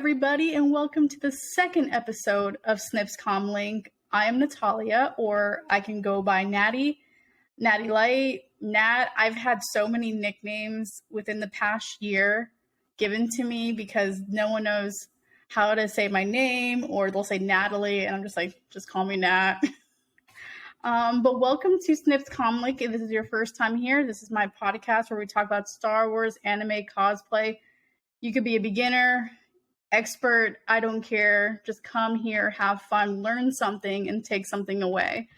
everybody, and welcome to the second episode of SNIP'S COMLINK. I am Natalia, or I can go by Natty Light, Nat. I've had so many nicknames within the past year given to me because no one knows how to say my name, or they'll say Natalie, and I'm just like, just call me Nat. But welcome to SNIP'S COMLINK. If this is your first time here, this is my podcast where we talk about Star Wars, anime, cosplay. You could be a beginner, expert, I don't care. Just come here, have fun, learn something, and take something away.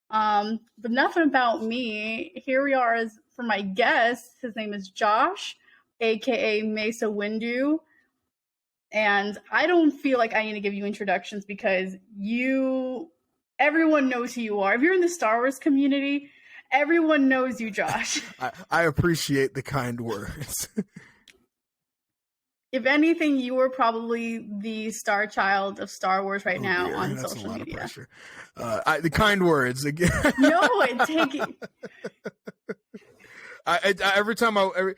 But nothing about me. Here we are for my guest. His name is Josh, aka Mesa Windu. And I don't feel like I need to give you introductions because everyone knows who you are. If you're in the Star Wars community, everyone knows you, Josh. I appreciate the kind words. If anything, you are probably the star child of Star Wars right now on that's social a lot media. Of pressure. The kind words again. No, take it. Every time I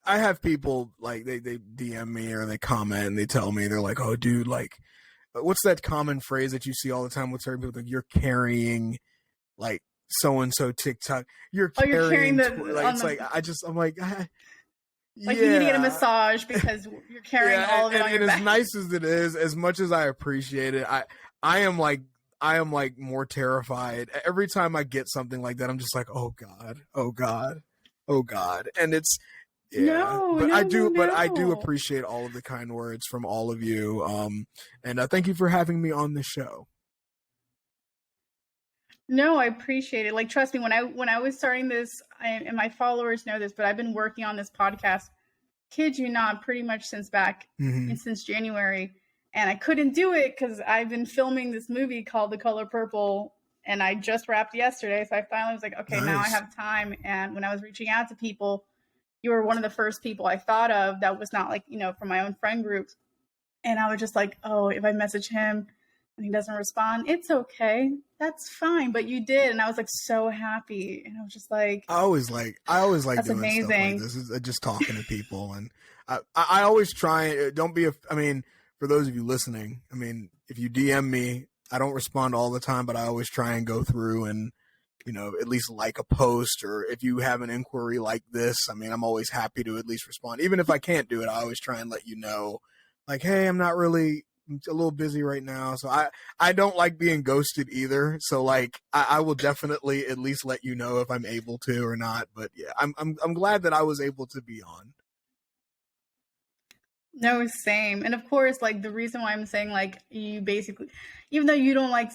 have people like they DM me or they comment and they tell me, they're like, "Oh, dude, like, what's that common phrase that you see all the time with certain people? Like, you're carrying like so and so TikTok. You're carrying I'm like." Like, you need to get a massage because you're carrying all of it on your back. And as nice as it is, as much as I appreciate it, I am more terrified. Every time I get something like that, I'm just like, oh God. And it's, I do appreciate all of the kind words from all of you. And thank you for having me on the show. No, I appreciate it. Like, trust me, when I was starting this, and my followers know this, but I've been working on this podcast, kid you not, pretty much since January. And I couldn't do it because I've been filming this movie called The Color Purple, and I just wrapped yesterday. So I finally was like, okay, Now I have time. And when I was reaching out to people, you were one of the first people I thought of that was not like, from my own friend groups. And I was just like, oh, if I message him and he doesn't respond, it's okay. That's fine. But you did. And I was like so happy. And I was just like, I always like that's doing amazing stuff like this. Is just talking to people. And I always try, for those of you listening, if you DM me, I don't respond all the time, but I always try and go through and, at least like a post, or if you have an inquiry like this, I'm always happy to at least respond. Even if I can't do it, I always try and let you know, like, hey, I'm a little busy right now. So I don't like being ghosted either. So like I will definitely at least let you know if I'm able to or not. But yeah, I'm glad that I was able to be on. No, same. And of course, like, the reason why I'm saying, like, you basically, even though you don't like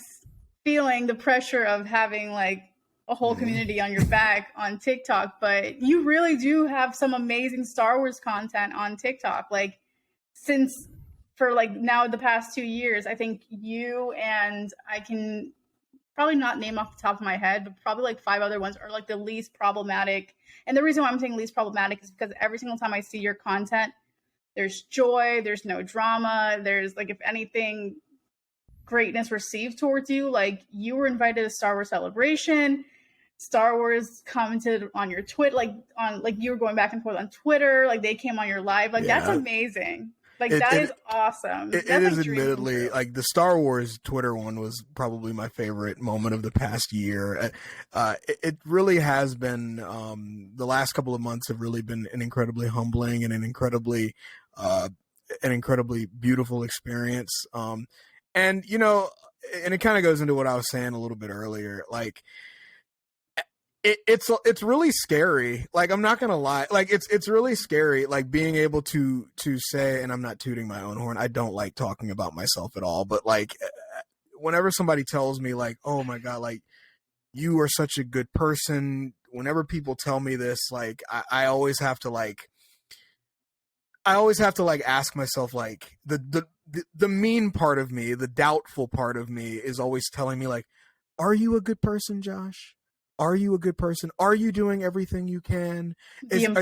feeling the pressure of having like a whole community on your back on TikTok, but you really do have some amazing Star Wars content on TikTok. Like, for like now the past 2 years, I think you and I can probably not name off the top of my head, but probably like 5 other ones are like the least problematic. And the reason why I'm saying least problematic is because every single time I see your content, there's joy, there's no drama, there's like, if anything, greatness received towards you. Like, you were invited to Star Wars Celebration. Star Wars commented on your you were going back and forth on Twitter, like they came on your live. Like, that's amazing. Like, that is awesome. It is admittedly, like, the Star Wars Twitter one was probably my favorite moment of the past year. It really has been, the last couple of months have really been an incredibly humbling and an incredibly beautiful experience. And it kind of goes into what I was saying a little bit earlier. Like, it's really scary. Like, I'm not gonna lie. Like, it's really scary. Like, being able to say, and I'm not tooting my own horn. I don't like talking about myself at all. But like, whenever somebody tells me like, oh my God, like, you are such a good person. Whenever people tell me this, like, I always have to ask myself, like, the mean part of me, the doubtful part of me is always telling me like, are you a good person, Josh? Are you a good person? Are you doing everything you can? Are you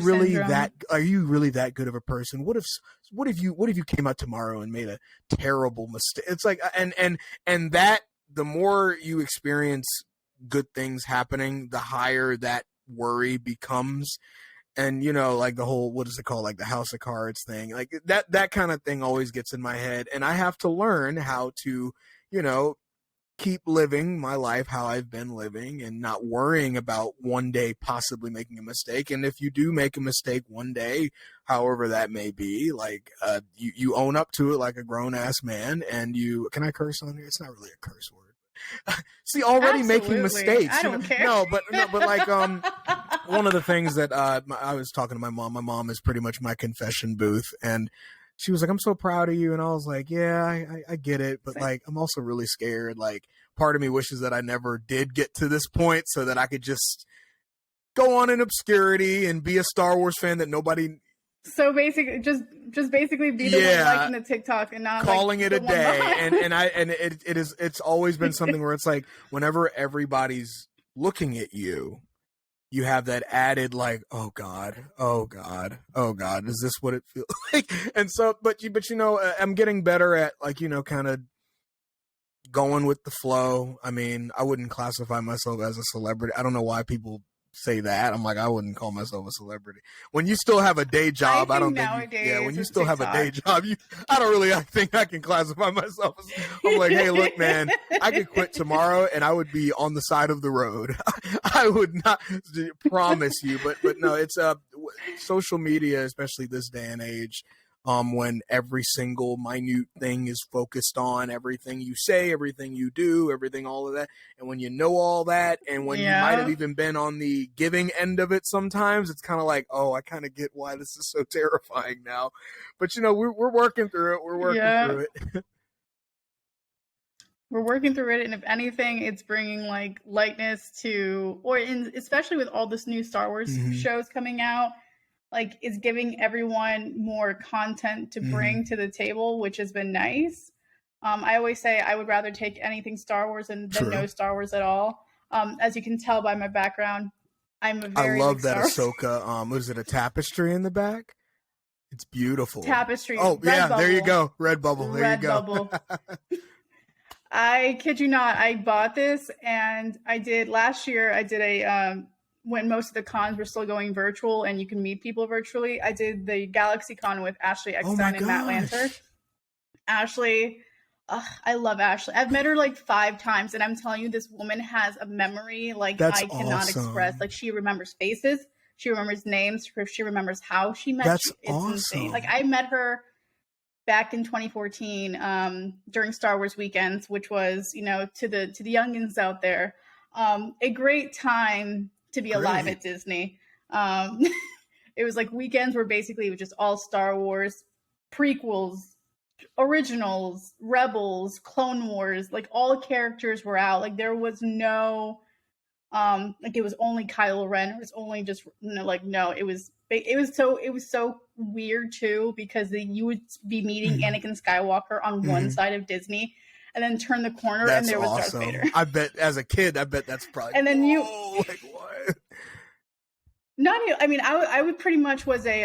really syndrome. Are you really that good of a person? What if you came out tomorrow and made a terrible mistake? It's like, and that, the more you experience good things happening, the higher that worry becomes. And, you know, like the whole, what is it called? Like the House of Cards thing, like that kind of thing always gets in my head. And I have to learn how to, you know, keep living my life how I've been living and not worrying about one day possibly making a mistake. And if you do make a mistake one day, however that may be, like, you own up to it like a grown ass man, and can I curse on here? It's not really a curse word. See, already Absolutely. making mistakes. I don't care. No, but like, one of the things that I was talking to my mom. My mom is pretty much my confession booth, and she was like, "I'm so proud of you," and I was like, "Yeah, I get it, but like, I'm also really scared. Like, part of me wishes that I never did get to this point, so that I could just go on in obscurity and be a Star Wars fan that nobody." So basically, just basically be the one liking the TikTok and not calling like it a day. And it's always been something where it's like, whenever everybody's looking at you, you have that added like, oh God, is this what it feels like? And so, but you know, I'm getting better at, like, you know, kind of going with the flow. I mean, I wouldn't classify myself as a celebrity. I don't know why people say that. I'm like, I wouldn't call myself a celebrity. When you still have a day job, I don't think when you still have a day job, I don't really think I can classify myself as, I'm like, hey, look, man, I could quit tomorrow and I would be on the side of the road. I would not promise you, but no, it's social media, especially this day and age, when every single minute thing is focused on everything you say, everything you do, everything, all of that. And when you know all that, and when you might have even been on the giving end of it sometimes, it's kind of like, oh, I kind of get why this is so terrifying now. But, you know, we're working through it. We're working through it. We're working through it. And if anything, it's bringing like lightness to, especially with all this new Star Wars shows coming out, like, is giving everyone more content to bring to the table, which has been nice. I always say I would rather take anything Star Wars than no Star Wars at all. As you can tell by my background, I'm a very I love that Ahsoka. Was it a tapestry in the back? It's beautiful. Tapestry. Oh, yeah, there you go. Red bubble. There you go. Bubble. I kid you not. I bought this, and last year, I did a... when most of the cons were still going virtual and you can meet people virtually, I did the Galaxy Con with Ashley Eckstein and Matt Lanter. Ashley, I love Ashley. I've met her like 5 times, and I'm telling you, this woman has a memory like I cannot express. Like, she remembers faces, she remembers names, she remembers how she met you. It's insane. Like, I met her back in 2014 during Star Wars weekends, which was, you know, to the youngins out there, a great time to be alive at Disney. It was like weekends where basically it was just all Star Wars, prequels, originals, Rebels, Clone Wars, like all characters were out. Like, there was no like, it was only Kylo Ren, it was only just, it was so weird too, because you would be meeting Anakin Skywalker on one side of Disney, and then turn the corner and there was Darth Vader. I bet as a kid, that's probably. And then like, what? I would pretty much was a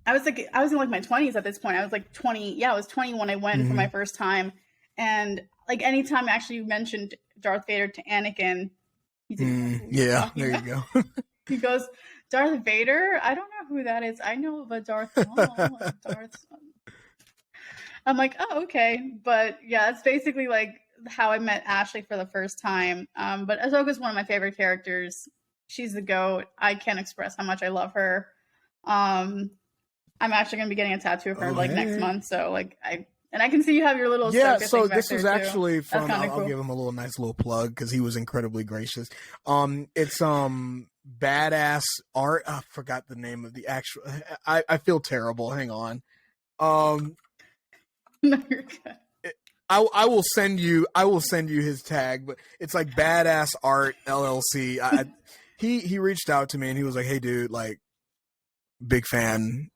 I was in like my 20s at this point. I was like 20. Yeah, I was 20 when I went for my first time, and like anytime I actually mentioned Darth Vader to Anakin, he didn't there you go. He goes, Darth Vader? I don't know who that is. I know of a Darth Maul. I'm like, oh, okay. But yeah, it's basically like how I met Ashley for the first time. But Ahsoka's one of my favorite characters. She's the GOAT. I can't express how much I love her. I'm actually going to be getting a tattoo of her next month. So like, I can see you have your little so this was actually from I'll give him a nice little plug because he was incredibly gracious. It's badass art. I forgot the name of the actual. I feel terrible. Hang on. No, you're good. I will send you his tag, but it's like Badass Art LLC. He reached out to me and he was like, "Hey dude, like, big fan.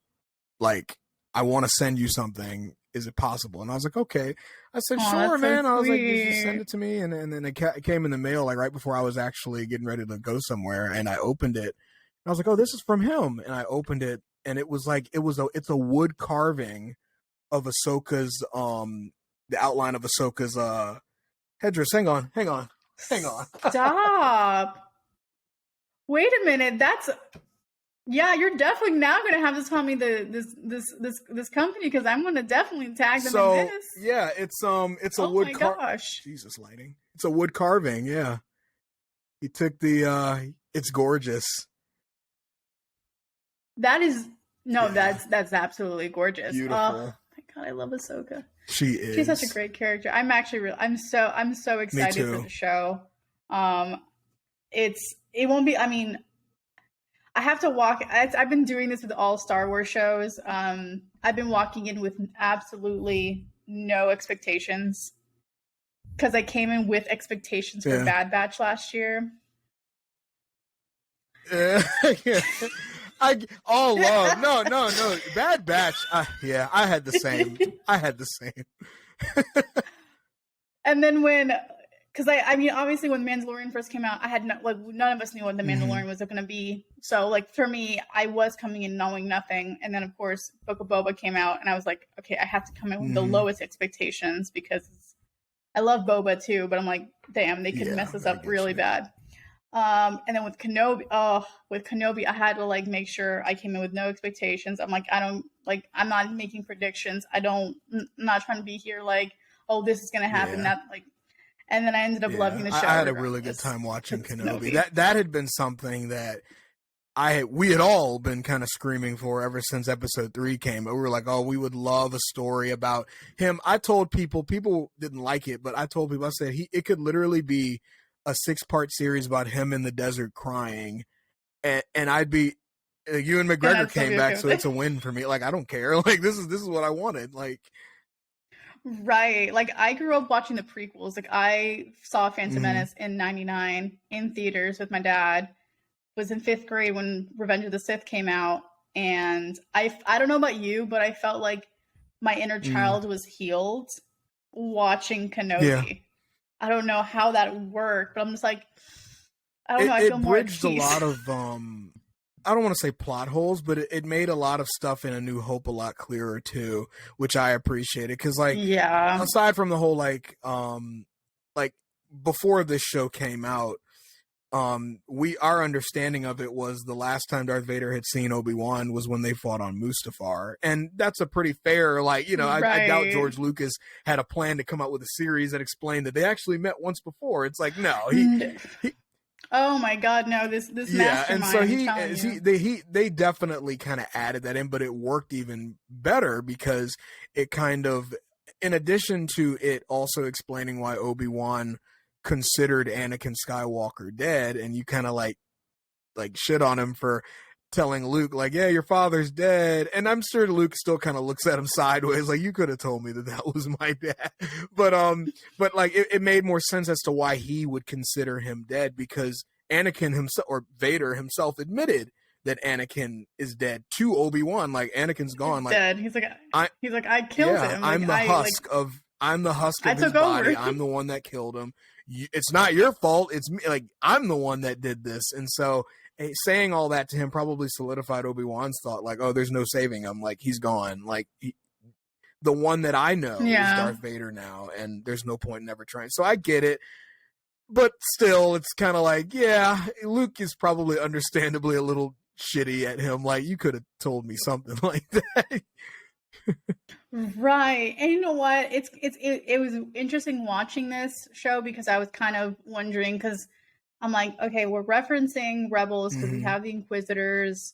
Like, I want to send you something. Is it possible?" And I was like, "Okay." I said, "Sure, man." I was like, "Just send it to me." And then it came in the mail like right before I was actually getting ready to go somewhere, and I opened it. And I was like, "Oh, this is from him." And I opened it, and it was like it's a wood carving of Ahsoka's the outline of Ahsoka's headdress. Hang on. Stop. Wait a minute. Yeah, you're definitely now going to have to tell me this company, because I'm going to definitely tag them in this. Yeah, it's a wood gosh. Jesus, lighting. It's a wood carving. Yeah, he took the. It's gorgeous. That is that's absolutely gorgeous. Beautiful. Oh my god, I love Ahsoka. She is. She's such a great character. I'm so excited for the show. It won't be. I mean, I have to walk. I've been doing this with all Star Wars shows. I've been walking in with absolutely no expectations, because I came in with expectations for Bad Batch last year. Yeah. Love. No. Bad Batch. Yeah, I had the same. And then because I mean, obviously when Mandalorian first came out, I had none of us knew what the Mandalorian was going to be. So like for me, I was coming in knowing nothing. And then of course Book of Boba came out, and I was like, okay, I have to come in with the lowest expectations, because I love Boba too, but I'm like, damn, they could mess this up really bad. And then with Kenobi, I had to like make sure I came in with no expectations. I'm like, I'm not making predictions. I'm not trying to be here like, oh, this is gonna happen. That like, and then I ended up loving the show. I had a really good time watching Kenobi. That had been something that we had all been kind of screaming for ever since episode 3 came. We were like, oh, we would love a story about him. I told people didn't like it, but I told people, I said it could literally be a 6-part series about him in the desert crying, and I'd be Ewan McGregor came back, so it's a win for me. Like, I don't care. Like, this is what I wanted. Like, right. Like, I grew up watching the prequels. Like, I saw Phantom Menace in '99 in theaters with my dad. Was in 5th grade when Revenge of the Sith came out, and I don't know about you, but I felt like my inner child was healed watching Kenobi. Yeah. I don't know how that worked, but I'm just like, I don't know. I feel more at peace. It bridged a lot of, I don't want to say plot holes, but it made a lot of stuff in A New Hope a lot clearer too, which I appreciated. Because like, aside from the whole like before this show came out, our understanding of it was the last time Darth Vader had seen Obi-Wan was when they fought on Mustafar. And that's a pretty fair, like, you know, I doubt George Lucas had a plan to come out with a series that explained that they actually met once before. It's like, no, he oh my God, no, this mastermind. And so they definitely kind of added that in, but it worked even better because it kind of, in addition to it also explaining why Obi-Wan considered Anakin Skywalker dead, and you kind of like shit on him for telling Luke like, yeah, your father's dead, and I'm sure Luke still kind of looks at him sideways like, you could have told me that was my dad. But like it made more sense as to why he would consider him dead, because Anakin himself, or Vader himself, admitted that Anakin is dead to Obi-Wan. Like, Anakin's gone. He's dead. He's like I killed him. I'm the husk of his body. I'm the one that killed him. It's not your fault. It's me. Like, I'm the one that did this. And so saying all that to him probably solidified Obi-Wan's thought, like, oh, there's no saving him. Like, he's gone. Like, the one that I know is Darth Vader now, and there's no point in ever trying. So I get it. But still, it's kind of like, yeah, Luke is probably understandably a little shitty at him. Like, you could have told me something like that. Right. And you know what? It was interesting watching this show, because I was kind of wondering, because I'm like, okay, we're referencing Rebels because we have the Inquisitors,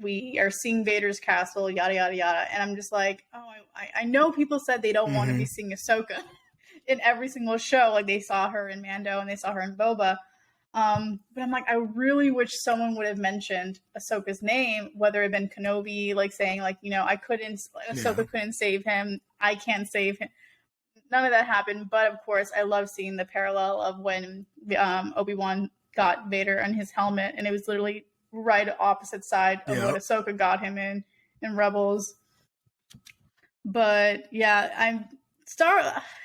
we are seeing Vader's castle, yada yada yada, and I'm just like, oh, I know people said they don't want to be seeing Ahsoka in every single show, like they saw her in Mando and they saw her in Boba. But I'm like, I really wish someone would have mentioned Ahsoka's name, whether it had been Kenobi, like saying like, you know, Ahsoka couldn't save him. I can't save him. None of that happened. But of course, I love seeing the parallel of when Obi-Wan got Vader on his helmet, and it was literally right opposite side of what Ahsoka got him in Rebels. But yeah,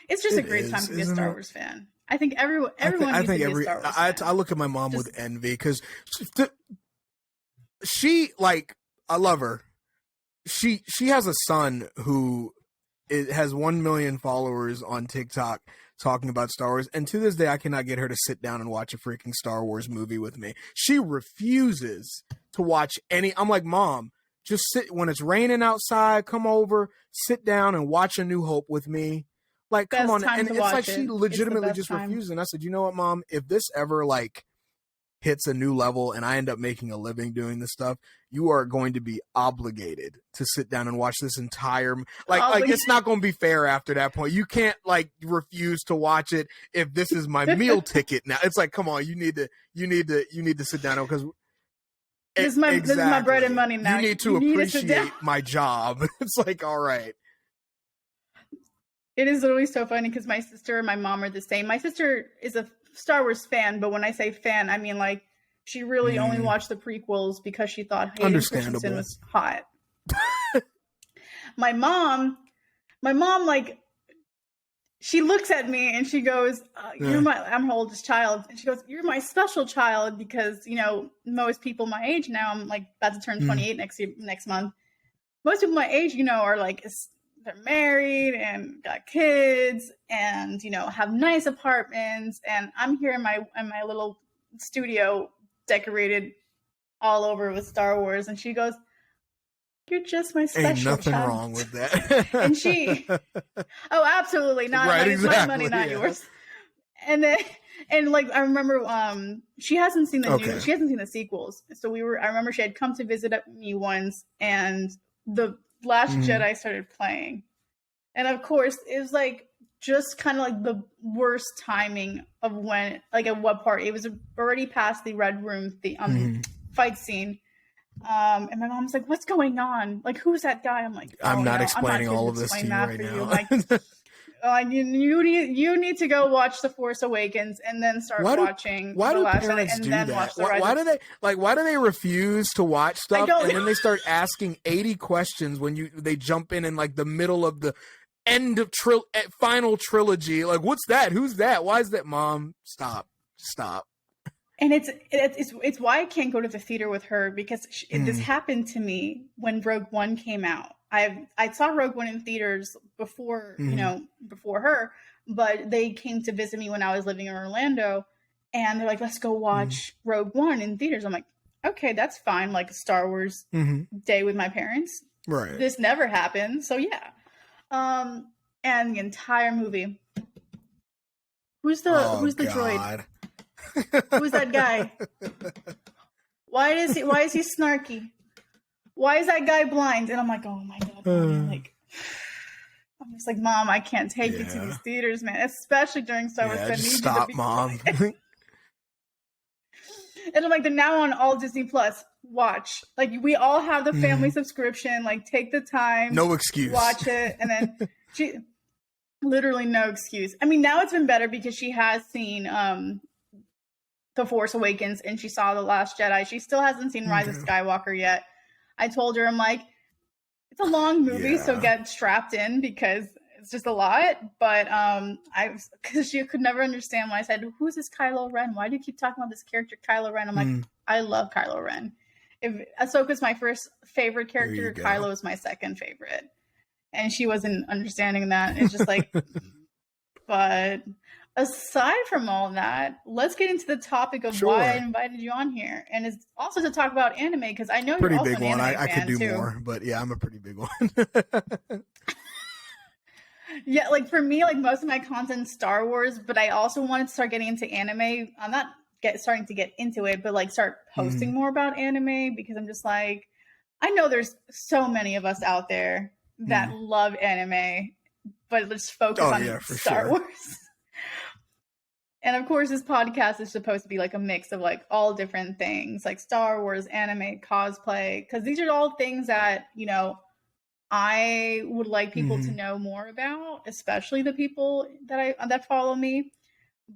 it's just a great time to be a Star Wars fan. I think everyone needs to be a Star Wars fan. I look at my mom with envy, because she, like, I love her. She has a son who has 1 million followers on TikTok talking about Star Wars, and to this day I cannot get her to sit down and watch a freaking Star Wars movie with me. She refuses to watch I'm like, Mom, just sit when it's raining outside, come over, sit down and watch A New Hope with me. Like, come on. And it's like she legitimately just refused. And I said, you know what, Mom, if this ever like hits a new level and I end up making a living doing this stuff, you are going to be obligated to sit down and watch this entire like it's not going to be fair after that point. You can't like refuse to watch it if this is my meal ticket now. It's like, come on, you need to sit down because this is my bread and money now. You need to appreciate my job. It's like, all right. It is literally so funny because my sister and my mom are the same. My sister is a Star Wars fan, but when I say fan, I mean like she really only watched the prequels because she thought Hayden Christensen was hot. My mom, like, she looks at me and she goes, I'm her oldest child. And she goes, you're my special child because, you know, most people my age now, I'm like about to turn 28 next month. Most people my age, you know, are like, they're married and got kids and, you know, have nice apartments. And I'm here in my little studio decorated all over with Star Wars. And she goes, you're just my special Ain't nothing child. Wrong with that. And she, oh, absolutely not. Right, like, exactly, my money, not yours. And then, and like, I remember, she hasn't seen she hasn't seen the sequels. So I remember she had come to visit me once and the Last Jedi started playing. And of course, it was like, just kind of like the worst timing of when, like at what part. It was already past the Red Room, the fight scene. And my mom's like, what's going on? Like, who's that guy? I'm like, I'm not explaining all of this to you right now. Like, you need to go watch The Force Awakens and then start watching why The do Last parents Jedi and do then that? watch the Rise. Why do they refuse to watch stuff and then they start asking 80 questions when they jump in like the middle of the end of final trilogy? Like, what's that? Who's that? Why is that? Mom, stop. And it's why I can't go to the theater with her because this happened to me when Rogue One came out. I saw Rogue One in theaters before, you know, before her, but they came to visit me when I was living in Orlando, and they're like, "Let's go watch Rogue One in theaters." I'm like, "Okay, that's fine." Like a Star Wars day with my parents. Right. This never happened, so yeah. And the entire movie. Who's the droid? Who's that guy? Why is he snarky? Why is that guy blind? And I'm like, oh my God. I'm just like, Mom, I can't take you to these theaters, man. Especially during Star Wars. Just stop, Mom. And I'm like, they're now on all Disney Plus. Watch. Like, we all have the family subscription. Like, take the time. No excuse. Watch it. And then literally no excuse. I mean, now it's been better because she has seen The Force Awakens and she saw The Last Jedi. She still hasn't seen Rise of Skywalker yet. I told her, I'm like, it's a long movie, so get strapped in because it's just a lot. But because she could never understand when I said, who's this Kylo Ren? Why do you keep talking about this character Kylo Ren? I'm like, I love Kylo Ren. If Ahsoka's my first favorite character, Kylo is my second favorite. And she wasn't understanding that. It's just like, but aside from all that, let's get into the topic of why I invited you on here. And it's also to talk about anime, because I know you're also an anime fan. I could do more, but yeah, I'm a pretty big one. Yeah, like for me, like most of my content's Star Wars, but I also wanted to start getting into anime. I'm not starting to get into it, but like start posting more about anime, because I'm just like, I know there's so many of us out there that love anime, but let's focus on Star Wars. And of course, this podcast is supposed to be like a mix of like all different things, like Star Wars, anime, cosplay, because these are all things that, you know, I would like people to know more about, especially the people that follow me.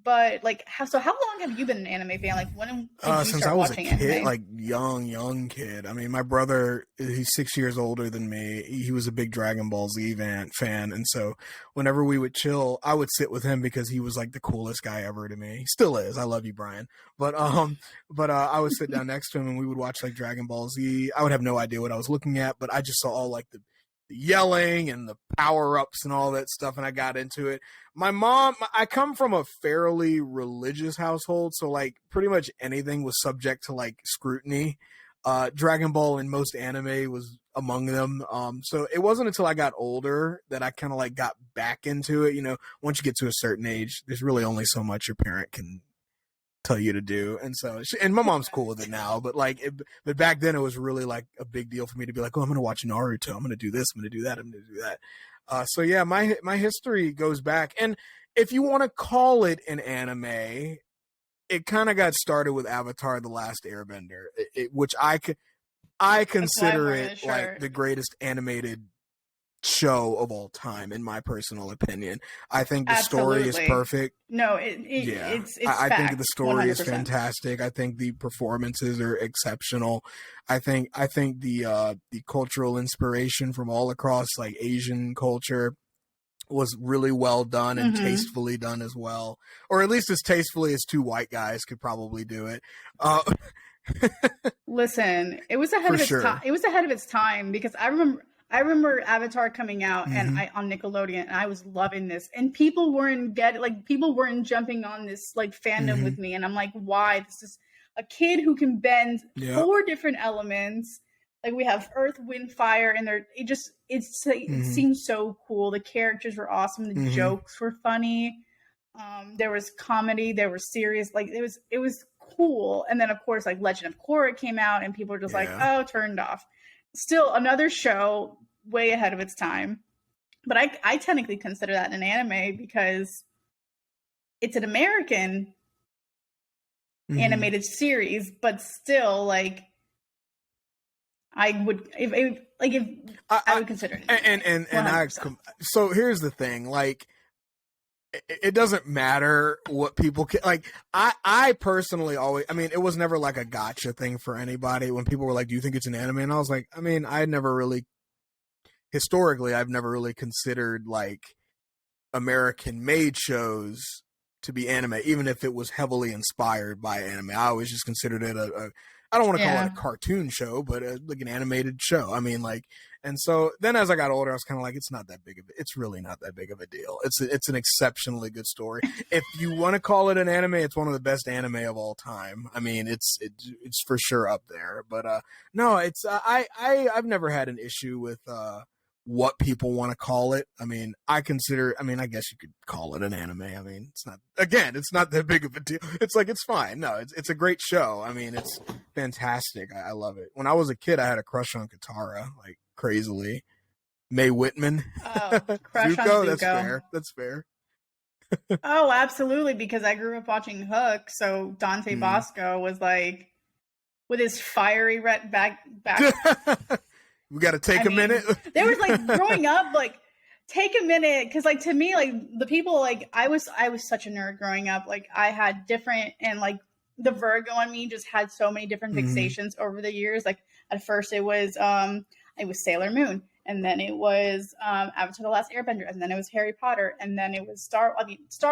But like, how long have you been an anime fan? Like, when did you since start I was watching a kid, anime? like young kid. I mean, my brother, he's 6 years older than me. He was a big Dragon Ball Z fan, and so whenever we would chill, I would sit with him because he was like the coolest guy ever to me. He still is. I love you, Brian. But I would sit down next to him and we would watch like Dragon Ball Z. I would have no idea what I was looking at, but I just saw all like the yelling and the power-ups and all that stuff, and I got into it. My mom, I come from a fairly religious household, so like pretty much anything was subject to like scrutiny. Dragon Ball in most anime was among them. So it wasn't until I got older that I kind of like got back into it. You know, once you get to a certain age, there's really only so much your parent can tell you to do. And so, and my mom's cool with it now, but but back then it was really like a big deal for me to be like, oh, I'm going to watch Naruto. I'm going to do this. I'm going to do that. I'm going to do that. So yeah, my history goes back. And if you want to call it an anime, it kind of got started with Avatar: The Last Airbender, which I consider it like the greatest animated show of all time, in my personal opinion. I think the story is perfect. No, it's I think the story 100%. Is fantastic. I think the performances are exceptional. I think the cultural inspiration from all across like Asian culture was really well done and tastefully done as well, or at least as tastefully as two white guys could probably do it. Listen, it was ahead of its time. It was ahead of its time because I remember Avatar coming out and on Nickelodeon, and I was loving this, and people weren't jumping on this like fandom with me, and I'm like, why? This is a kid who can bend 4 different elements. Like we have earth, wind, fire, and it seemed so cool. The characters were awesome. The jokes were funny. There was comedy. There was serious. Like it was cool. And then of course, like Legend of Korra came out, and people were just like, oh, turned off. Still another show way ahead of its time. But I technically consider that an anime because it's an American animated series, but still like. I would I would consider it. So here's the thing, like it doesn't matter what people like. I personally always, I mean, it was never like a gotcha thing for anybody when people were like, do you think it's an anime? And I was like, I mean, I've never really considered like American made shows to be anime, even if it was heavily inspired by anime. I always just considered it I don't want to call it a cartoon show, but like an animated show. I mean, like, and so then as I got older, I was kind of like, it's really not that big of a deal. It's an exceptionally good story. If you want to call it an anime, it's one of the best anime of all time. I mean, it's for sure up there. But no, it's I've never had an issue with what people want to call it. I mean, I guess you could call it an anime. I mean, it's not that big of a deal. It's like, it's fine. No, it's a great show. I mean, it's fantastic. I love it. When I was a kid, I had a crush on Katara, like crazily. Mae Whitman. Oh, crush on Zuko. That's fair. Oh, absolutely. Because I grew up watching Hook. So Dante Bosco was like, with his fiery red back. We got to take a minute. There was like growing up, like take a minute. Cause like to me, like the people, like I was such a nerd growing up. Like I had different, and like the Virgo in me just had so many different fixations over the years. Like at first it was Sailor Moon, and then it was Avatar: The Last Airbender, and then it was Harry Potter, and then it was Star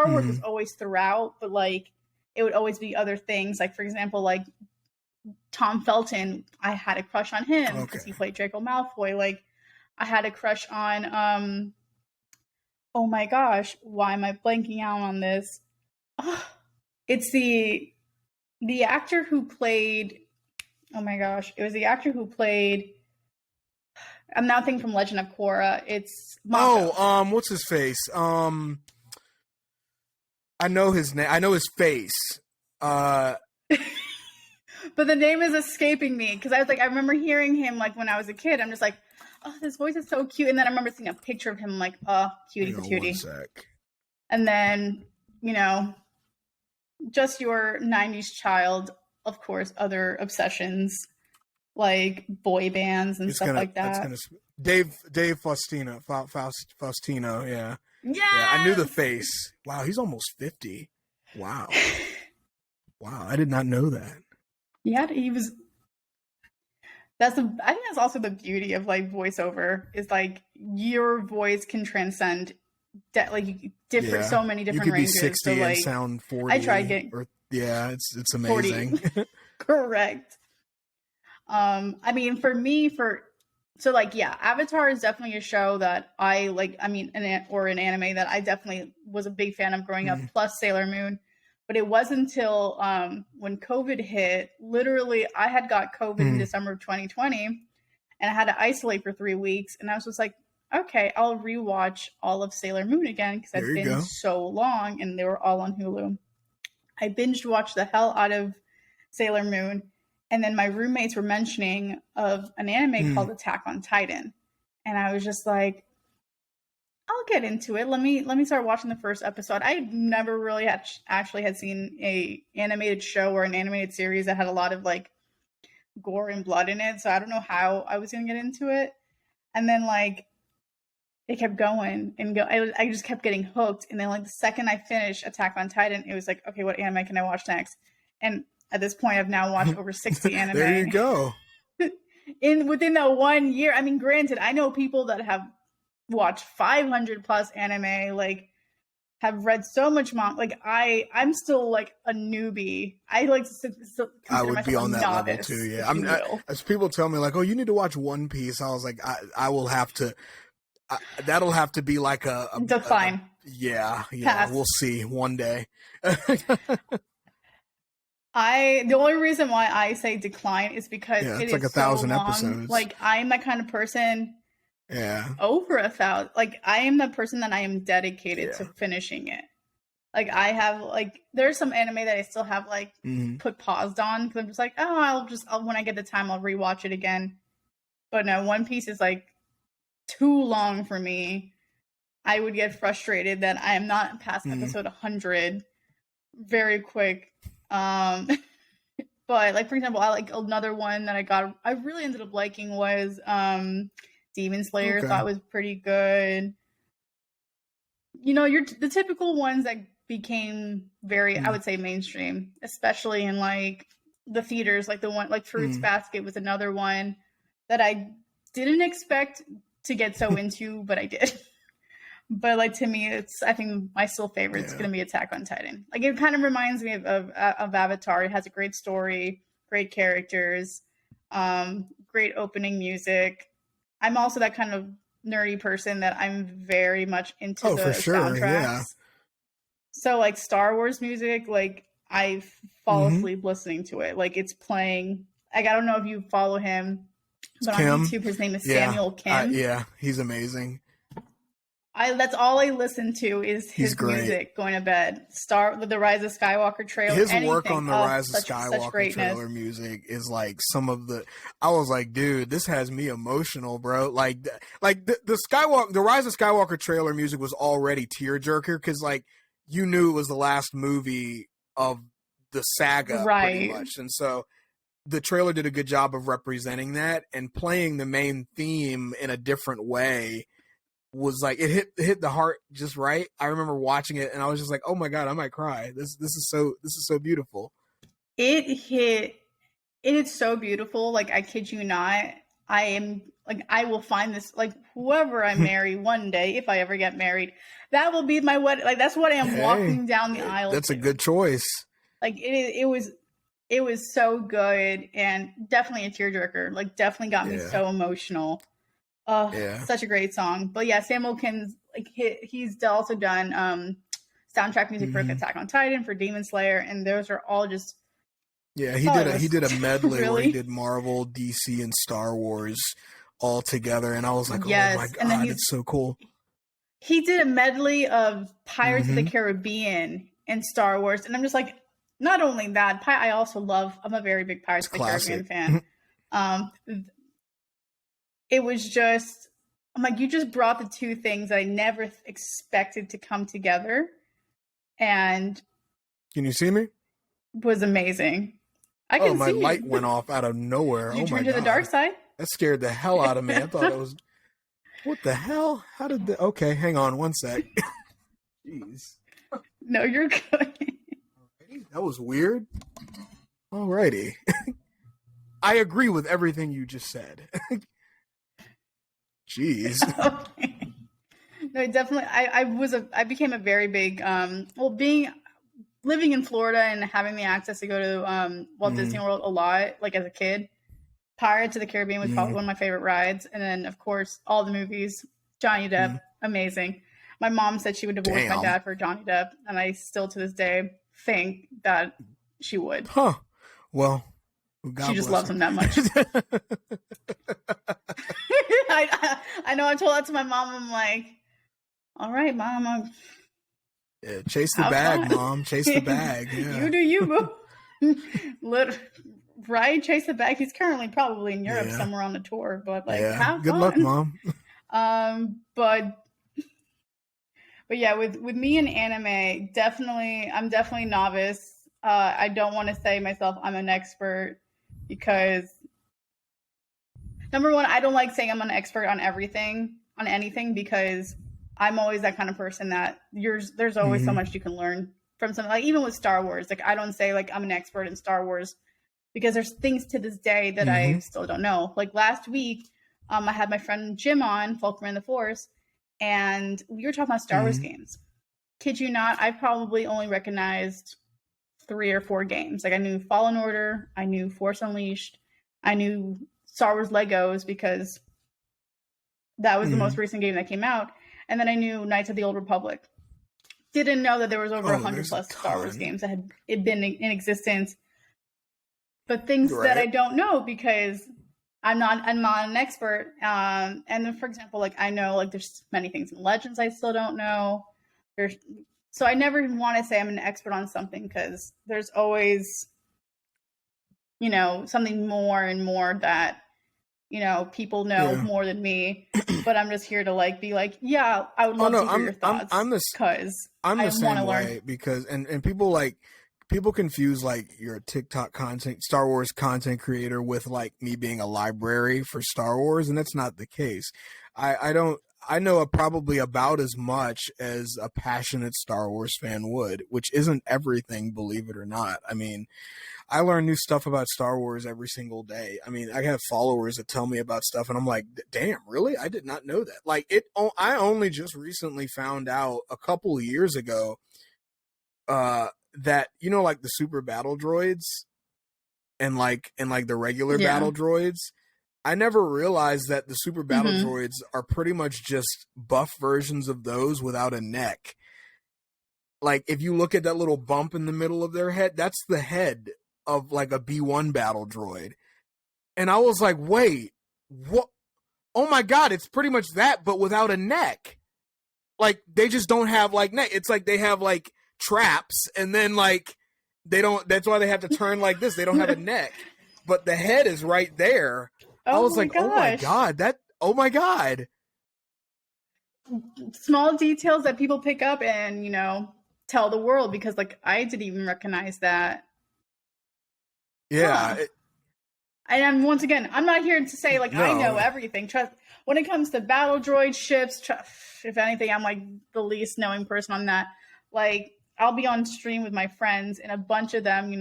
Wars was always throughout, but like it would always be other things. Like for example, like Tom Felton, I had a crush on him because he played Draco Malfoy. Like I had a crush on oh my gosh, why am I blanking out on this? It's the actor who played, oh my gosh, it was the actor who played, I'm now thinking from Legend of Korra. It's Mako. What's his face? I know his name. I know his face. But the name is escaping me because I was like, I remember hearing him like when I was a kid. I'm just like, oh, this voice is so cute. And then I remember seeing a picture of him like, oh, cutie patootie. 1 sec. And then, you know, just your 90s child, of course, other obsessions like boy bands and stuff like that. Dave Faustino, yeah. Yes! Yeah, I knew the face. Wow, he's almost 50. Wow. Wow, I did not know that. Yeah, he was. I think that's also the beauty of like voiceover is like your voice can transcend so many different you could ranges. Be 60 so, like, and sound 40. I tried getting. It's amazing. Correct. I mean, for me, Avatar is definitely a show that I like. I mean, an anime that I definitely was a big fan of growing up. Plus Sailor Moon. But it wasn't until when COVID hit, literally I had got COVID in December of 2020 and I had to isolate for 3 weeks. And I was just like, okay, I'll rewatch all of Sailor Moon again because it's been so long and they were all on Hulu. I binged watched the hell out of Sailor Moon. And then my roommates were mentioning of an anime called Attack on Titan. And I was just like, I'll get into it. Let me start watching the first episode. I never really actually had seen a animated show or an animated series that had a lot of like gore and blood in it. So I don't know how I was going to get into it. And then like it kept going and I just kept getting hooked. And then like the second I finished Attack on Titan, it was like, okay, what anime can I watch next? And at this point, I've now watched over 60 anime. There you go. Within that 1 year. I mean, granted, I know people that have watched 500 plus anime, like have read so much manga. Like I'm still like a newbie. I like to I would be on that level too. Yeah, as people tell me like, oh, you need to watch One Piece. I was like, I will have to. That'll have to be like a decline. Yeah, Pass. We'll see one day. The only reason why I say decline is because it's like 1,000 episodes. Like I'm that kind of person. Yeah. Over 1,000. Like I am the person that I am dedicated to finishing it. Like I have like there's some anime that I still have like put paused on because I'm just like, oh, I'll when I get the time I'll rewatch it again. But no, One Piece is like too long for me. I would get frustrated that I am not past episode 100 very quick. But like for example, I like another one that I really ended up liking was Demon Slayer. Thought was pretty good. You know, you're the typical ones that became very I would say mainstream, especially in like the theaters, like the one like Fruits Basket was another one that I didn't expect to get so into, but I did. But like to me, I think my still favorite is going to be Attack on Titan. Like it kind of reminds me of Avatar. It has a great story, great characters, great opening music. I'm also that kind of nerdy person that I'm very much into the soundtracks. Yeah. So like Star Wars music, like I fall asleep listening to it. Like it's playing. Like I don't know if you follow him, but Kim. On YouTube his name is Samuel Kim. Yeah, he's amazing. That's all I listen to is his music going to bed. The Rise of Skywalker trailer. His work on the Rise of Skywalker trailer music is like some of the. I was like, dude, this has me emotional, bro. Like the Rise of Skywalker trailer music was already tearjerker because like you knew it was the last movie of the saga, pretty much, and so the trailer did a good job of representing that and playing the main theme in a different way. Was like it hit the heart just right. I remember watching it and I was just like, oh my god, I might cry. This is so beautiful. It is so beautiful. Like I kid you not, I will find this like whoever I marry one day, if I ever get married, that will be my wedding. Like that's what I am walking down the aisle. That's a good choice. Like it was so good and definitely a tearjerker. Like definitely got me so emotional. Oh, such a great song. But yeah, Samuel Kim's like he's also done soundtrack music for Attack on Titan, for Demon Slayer, and those are all just he did a medley really? Where he did Marvel, DC, and Star Wars all together, and I was like, oh my god, it's so cool. He did a medley of Pirates of the Caribbean and Star Wars, and I'm just like, not only that, I'm a very big Pirates of the Caribbean fan. It was just, I'm like, you just brought the two things that I never expected to come together. And can you see me? Was amazing. I can see my light went off out of nowhere. You turned to the dark side? That scared the hell out of me. I thought it was, what the hell? How did okay, hang on one sec. Jeez. No, you're good. That was weird. Alrighty. I agree with everything you just said. Jeez. Okay. No, definitely. I became a very big living in Florida and having the access to go to Walt Disney World a lot, like as a kid. Pirates of the Caribbean was probably one of my favorite rides, and then of course all the movies. Johnny Depp, amazing. My mom said she would divorce my dad for Johnny Depp, and I still to this day think that she would. Huh. Well, God she just bless loves him that much. I know I told that to my mom. I'm like, all right, Mom. Yeah, chase the bag, Mom. Chase the bag. Yeah. You do you, boo. Right? Chase the bag. He's currently probably in Europe somewhere on a tour, but like, have good fun. luck, Mom. But yeah, with me in anime, I'm definitely novice. I don't want to say myself I'm an expert because number one, I don't like saying I'm an expert on anything, because I'm always that kind of person that there's always so much you can learn from something. Like even with Star Wars, like I don't say like I'm an expert in Star Wars because there's things to this day that I still don't know. Like last week, I had my friend Jim on, Fulcrum in the Force, and we were talking about Star Wars games. Kid you not, I probably only recognized 3 or 4 games. Like I knew Fallen Order, I knew Force Unleashed, I knew Star Wars Legos because that was the most recent game that came out. And then I knew Knights of the Old Republic. Didn't know that there was over 100 plus Star Wars games that had been in existence. But things that I don't know because I'm not an expert. And then, for example, like I know like there's many things in Legends I still don't know. So I never want to say I'm an expert on something because there's always, something more and more that, people know more than me. But I'm just here to like be like, yeah, I would love to hear your thoughts. I'm the same way because and people confuse like you're a TikTok Star Wars content creator with like me being a library for Star Wars, and that's not the case. I know probably about as much as a passionate Star Wars fan would, which isn't everything, believe it or not. I mean, I learn new stuff about Star Wars every single day. I mean, I have followers that tell me about stuff and I'm like, damn, really? I did not know that. Like I only just recently found out a couple of years ago, that, like the super battle droids and like the regular battle droids, I never realized that the super battle droids are pretty much just buff versions of those without a neck. Like if you look at that little bump in the middle of their head, that's the head of like a B1 battle droid. And I was like, wait, what? Oh my God, it's pretty much that, but without a neck. Like they just don't have like neck. It's like they have like traps and then like that's why they have to turn like this. They don't have a neck, but the head is right there. I was like, oh my God, oh my God. Small details that people pick up and, tell the world because like I didn't even recognize that. Yeah. And once again, I'm not here to say like I know everything. Trust when it comes to battle droid ships, if anything, I'm like the least knowing person on that. Like I'll be on stream with my friends and a bunch of them,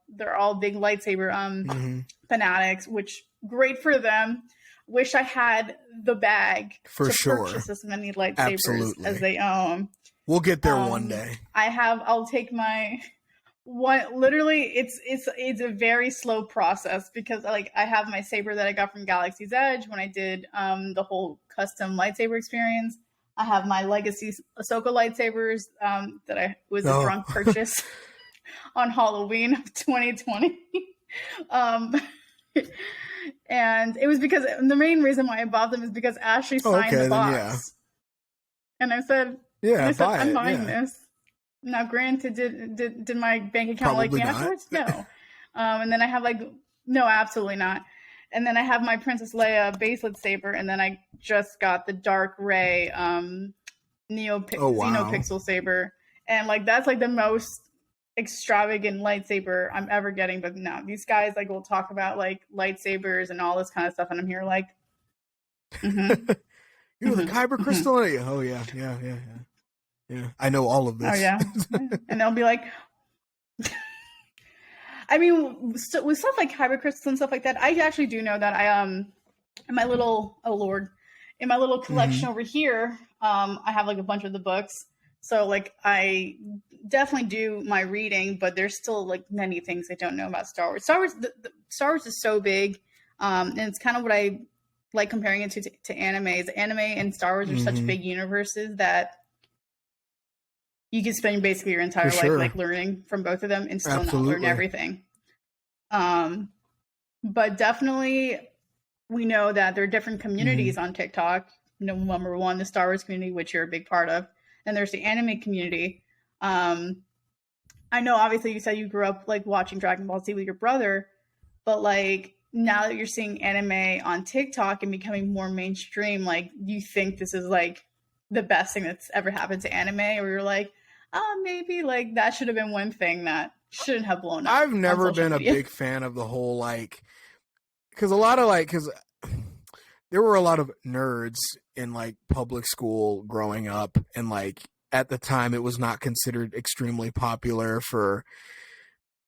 they're all big lightsaber fanatics, which great for them. Wish I had the bag to purchase as many lightsabers as they own. We'll get there one day. I'll take my one. Literally, it's a very slow process because like I have my saber that I got from Galaxy's Edge when I did the whole custom lightsaber experience. I have my legacy Ahsoka lightsabers that I was a drunk purchase on Halloween of 2020. And it was because the main reason why I bought them is because Ashley signed the box. And I said, I'm buying this. Now, granted, did my bank account like me afterwards? No. And then I have no, absolutely not. And then I have my Princess Leia baselet saber, and then I just got the Dark Ray Xenopixel saber, and like that's like the most extravagant lightsaber I'm ever getting. But no, these guys like will talk about like lightsabers and all this kind of stuff, and I'm here like, you know the kyber crystal. Oh yeah. I know all of this. Oh yeah, and they'll be like. I mean, with stuff like kyber crystals and stuff like that, I actually do know that I in my little collection over here, I have like a bunch of the books. So like I definitely do my reading, but there's still like many things I don't know about Star Wars. Star Wars is so big, and it's kind of what I like comparing it to anime. Anime and Star Wars are such big universes that you can spend basically your entire life like learning from both of them and still not learn everything. But definitely we know that there are different communities on TikTok. Number one, the Star Wars community, which you're a big part of, and there's the anime community. I know obviously you said you grew up like watching Dragon Ball Z with your brother, but like now that you're seeing anime on TikTok and becoming more mainstream, like do you think this is like the best thing that's ever happened to anime, or you're like, oh, maybe like that should have been one thing that shouldn't have blown up? I've never been a big fan of the whole like, because there were a lot of nerds in like public school growing up, and like at the time it was not considered extremely popular for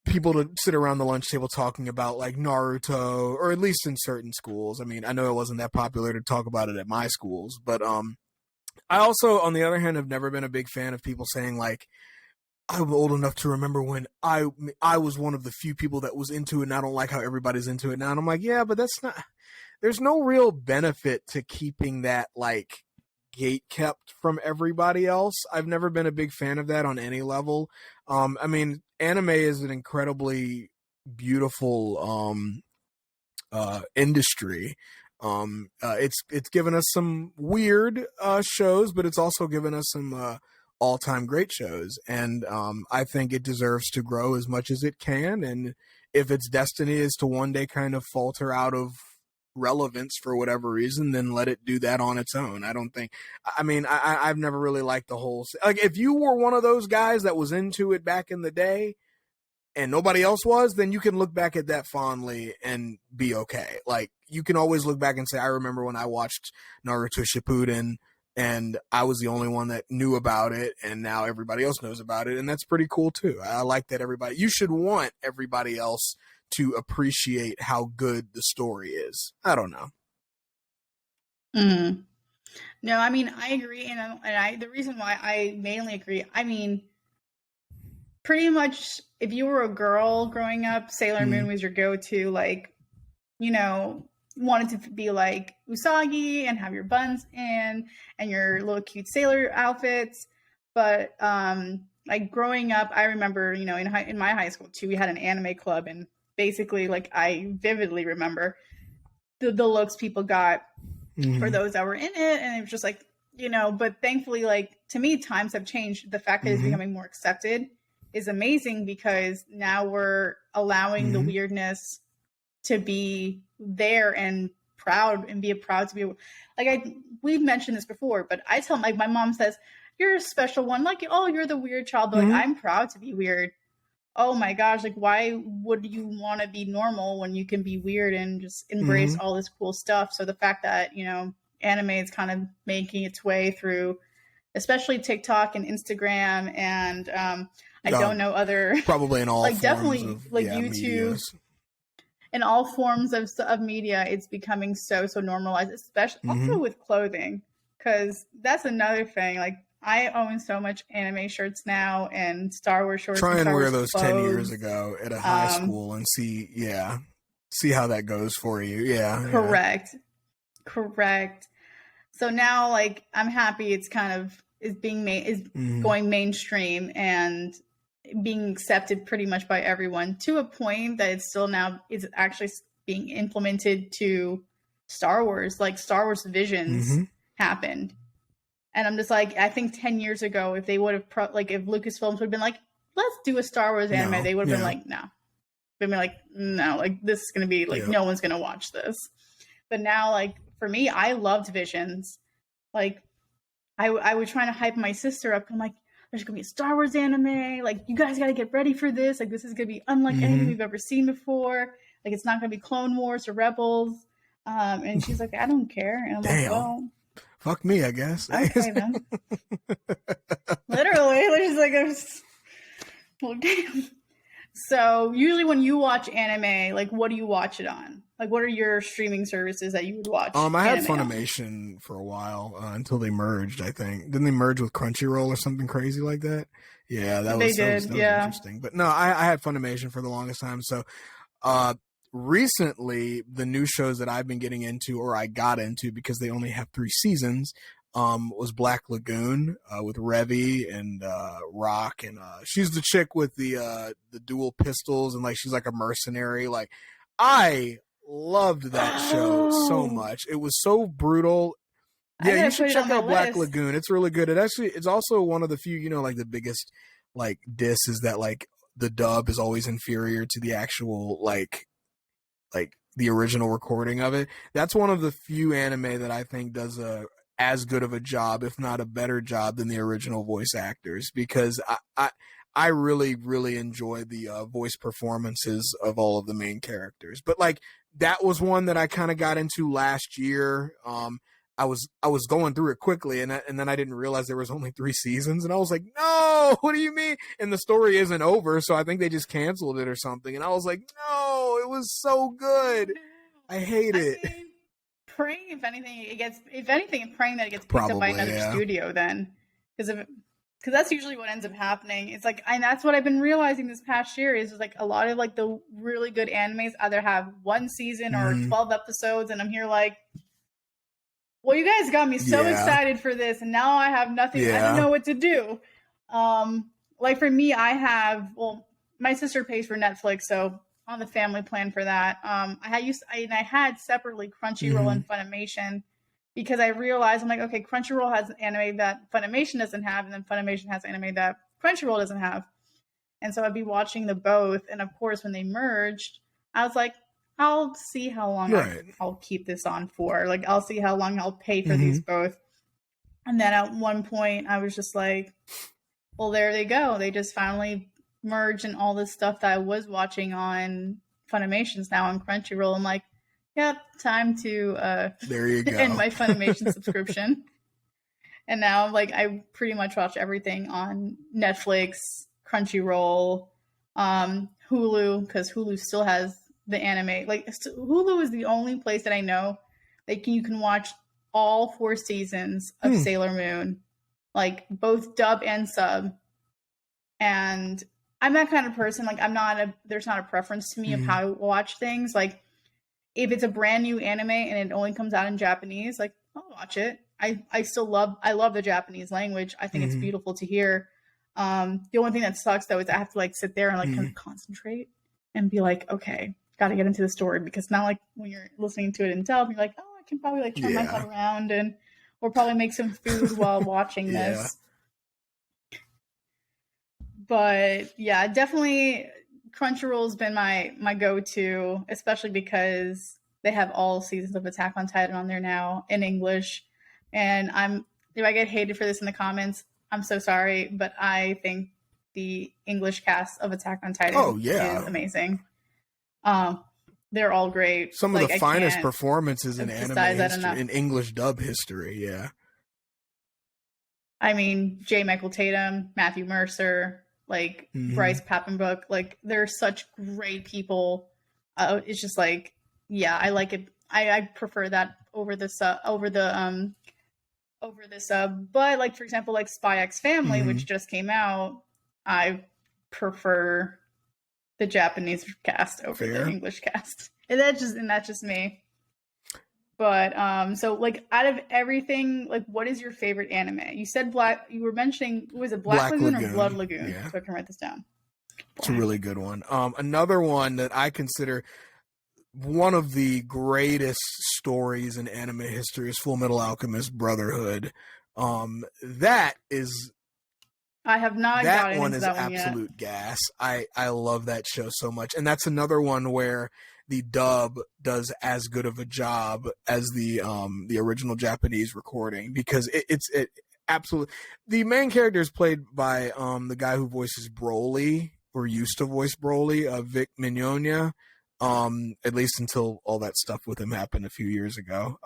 people to sit around the lunch table talking about like Naruto, or at least in certain schools. I mean, I know it wasn't that popular to talk about it at my schools, but I also, on the other hand, have never been a big fan of people saying like, I'm old enough to remember when I was one of the few people that was into it, and I don't like how everybody's into it now. And I'm like, yeah, but that's not, there's no real benefit to keeping that like gate kept from everybody else. I've never been a big fan of that on any level. I mean, anime is an incredibly beautiful industry. It's given us some weird shows, but it's also given us some all-time great shows, and I think it deserves to grow as much as it can. And if its destiny is to one day kind of falter out of relevance for whatever reason, then let it do that on its own. I've never really liked the whole, like, if you were one of those guys that was into it back in the day and nobody else was, then you can look back at that fondly and be okay. Like, you can always look back and say, I remember when I watched Naruto Shippuden and I was the only one that knew about it, and now everybody else knows about it, and that's pretty cool too. I like that you should want everybody else to appreciate how good the story is. I don't know. No, I mean, I agree, and the reason why I mainly agree, I mean, pretty much if you were a girl growing up, Sailor Moon was your go-to, like, you know, wanted to be like Usagi and have your buns in and your little cute sailor outfits. But like growing up, I remember, you know, in my high school too, we had an anime club, and basically, like, I vividly remember the looks people got for those that were in it, and it was just like, you know. But thankfully, like, to me, times have changed. The fact that it's becoming more accepted is amazing, because now we're allowing the weirdness to be there and proud, and be proud to be like, we've mentioned this before, but I tell, like, my mom says, you're a special one, like, oh, you're the weird child, but like, I'm proud to be weird. Oh my gosh, like, why would you want to be normal when you can be weird and just embrace all this cool stuff? So the fact that, you know, anime is kind of making its way through, especially TikTok and Instagram, and I don't know other, probably in all like, forms definitely of, like YouTube medias. In all forms of media, it's becoming so normalized, especially also with clothing, because that's another thing. Like, I own so much anime shirts now and Star Wars shorts. Try and wear those clothes. 10 years ago at a high school and see how that goes for you. Yeah. Correct. So now, like, I'm happy it's kind of going mainstream and being accepted pretty much by everyone, to a point that it's still now is actually being implemented to Star Wars. Like, Star Wars Visions happened. And I'm just like, I think 10 years ago, if they would have, if Lucasfilms would have been like, let's do a Star Wars anime, they would have been like, no. They'd be like, no, like, this is going to be, like, no one's going to watch this. But now, like, for me, I loved Visions. Like, I was trying to hype my sister up. I'm like, there's going to be a Star Wars anime. Like, you guys got to get ready for this. Like, this is going to be unlike anything we've ever seen before. Like, it's not going to be Clone Wars or Rebels. And she's like, I don't care. And I'm like, well, fuck me, I guess. Okay, then. Literally, she's like, well, damn. So usually when you watch anime, like, what do you watch it on? Like, what are your streaming services that you would watch? I had Funimation for a while until they merged, I think. Didn't they merge with Crunchyroll or something crazy like that? Yeah, that was interesting. But no, I had Funimation for the longest time. So recently, the new shows that I've been getting into, or I got into because they only have 3 seasons, was Black Lagoon with Revy and Rock, and she's the chick with the dual pistols, and like she's like a mercenary. Like, I loved that show so much. It was so brutal. Yeah, you should check out Black Lagoon. It's really good. It's also one of the few, you know, like the biggest like diss is that like the dub is always inferior to the actual like the original recording of it. That's one of the few anime that I think does as good of a job, if not a better job, than the original voice actors, because I really, really enjoy the voice performances of all of the main characters. But like that was one that I kind of got into last year. I was going through it quickly, and then I didn't realize there was only 3 seasons, and I was like, no, what do you mean? And the story isn't over, so I think they just canceled it or something. And I was like, no, it was so good. I hate it. I mean, praying if anything, praying that it gets picked up by another studio then, because that's usually what ends up happening. It's like, and that's what I've been realizing this past year is like a lot of like the really good animes either have 1 season or 12 episodes, and I'm here like, well, you guys got me so excited for this, and now I have nothing. I don't know what to do. Like for me, my sister pays for Netflix, so on the family plan for that. I had separately Crunchyroll and Funimation, because I realized I'm like, okay, Crunchyroll has anime that Funimation doesn't have, and then Funimation has anime that Crunchyroll doesn't have. And so I'd be watching the both, and of course, when they merged, I was like, I'll see how long I'll keep this on for. Like, I'll see how long I'll pay for these both. And then at one point, I was just like, well, there they go. They just finally merged, and all this stuff that I was watching on Funimation's now on Crunchyroll. I'm like, yep, time to there you go. end my Funimation subscription. And now, like, I pretty much watch everything on Netflix, Crunchyroll, Hulu, because Hulu still has the anime. Like, Hulu is the only place that I know that you can watch all 4 seasons of Sailor Moon, like both dub and sub. And I'm that kind of person. Like, there's not a preference to me of how I watch things. Like, if it's a brand new anime and it only comes out in Japanese, like, I'll watch it. I love the Japanese language. I think it's beautiful to hear. The only thing that sucks though is I have to like sit there and like kind of concentrate and be like, okay, got to get into the story, because now like when you're listening to it in dub, you're like, oh, I can probably like turn my head around or probably make some food while watching this. But yeah, definitely Crunchyroll's been my go-to, especially because they have all seasons of Attack on Titan on there now in English. And if I get hated for this in the comments, I'm so sorry, but I think the English cast of Attack on Titan is amazing. They're all great. Some of the finest performances in anime history, in English dub history. Yeah. I mean, J. Michael Tatum, Matthew Mercer, like Bryce Papenbrook, like they're such great people. It's just like, yeah, I like it. I prefer that over the sub. But like, for example, like Spy X Family, which just came out, I prefer the Japanese cast over the English cast. And that's just me. But so like out of everything, like what is your favorite anime? You said you were mentioning, was it Black Lagoon or Blood Lagoon? Yeah. So I can write this down. It's a really good one. Another one that I consider one of the greatest stories in anime history is Full Metal Alchemist Brotherhood. That is, I have not that one is absolute gas. I love that show so much. And that's another one where the dub does as good of a job as the original Japanese recording, because it's absolutely, the main character is played by the guy who voices Broly, or used to voice Broly, Vic Mignogna, at least until all that stuff with him happened a few years ago.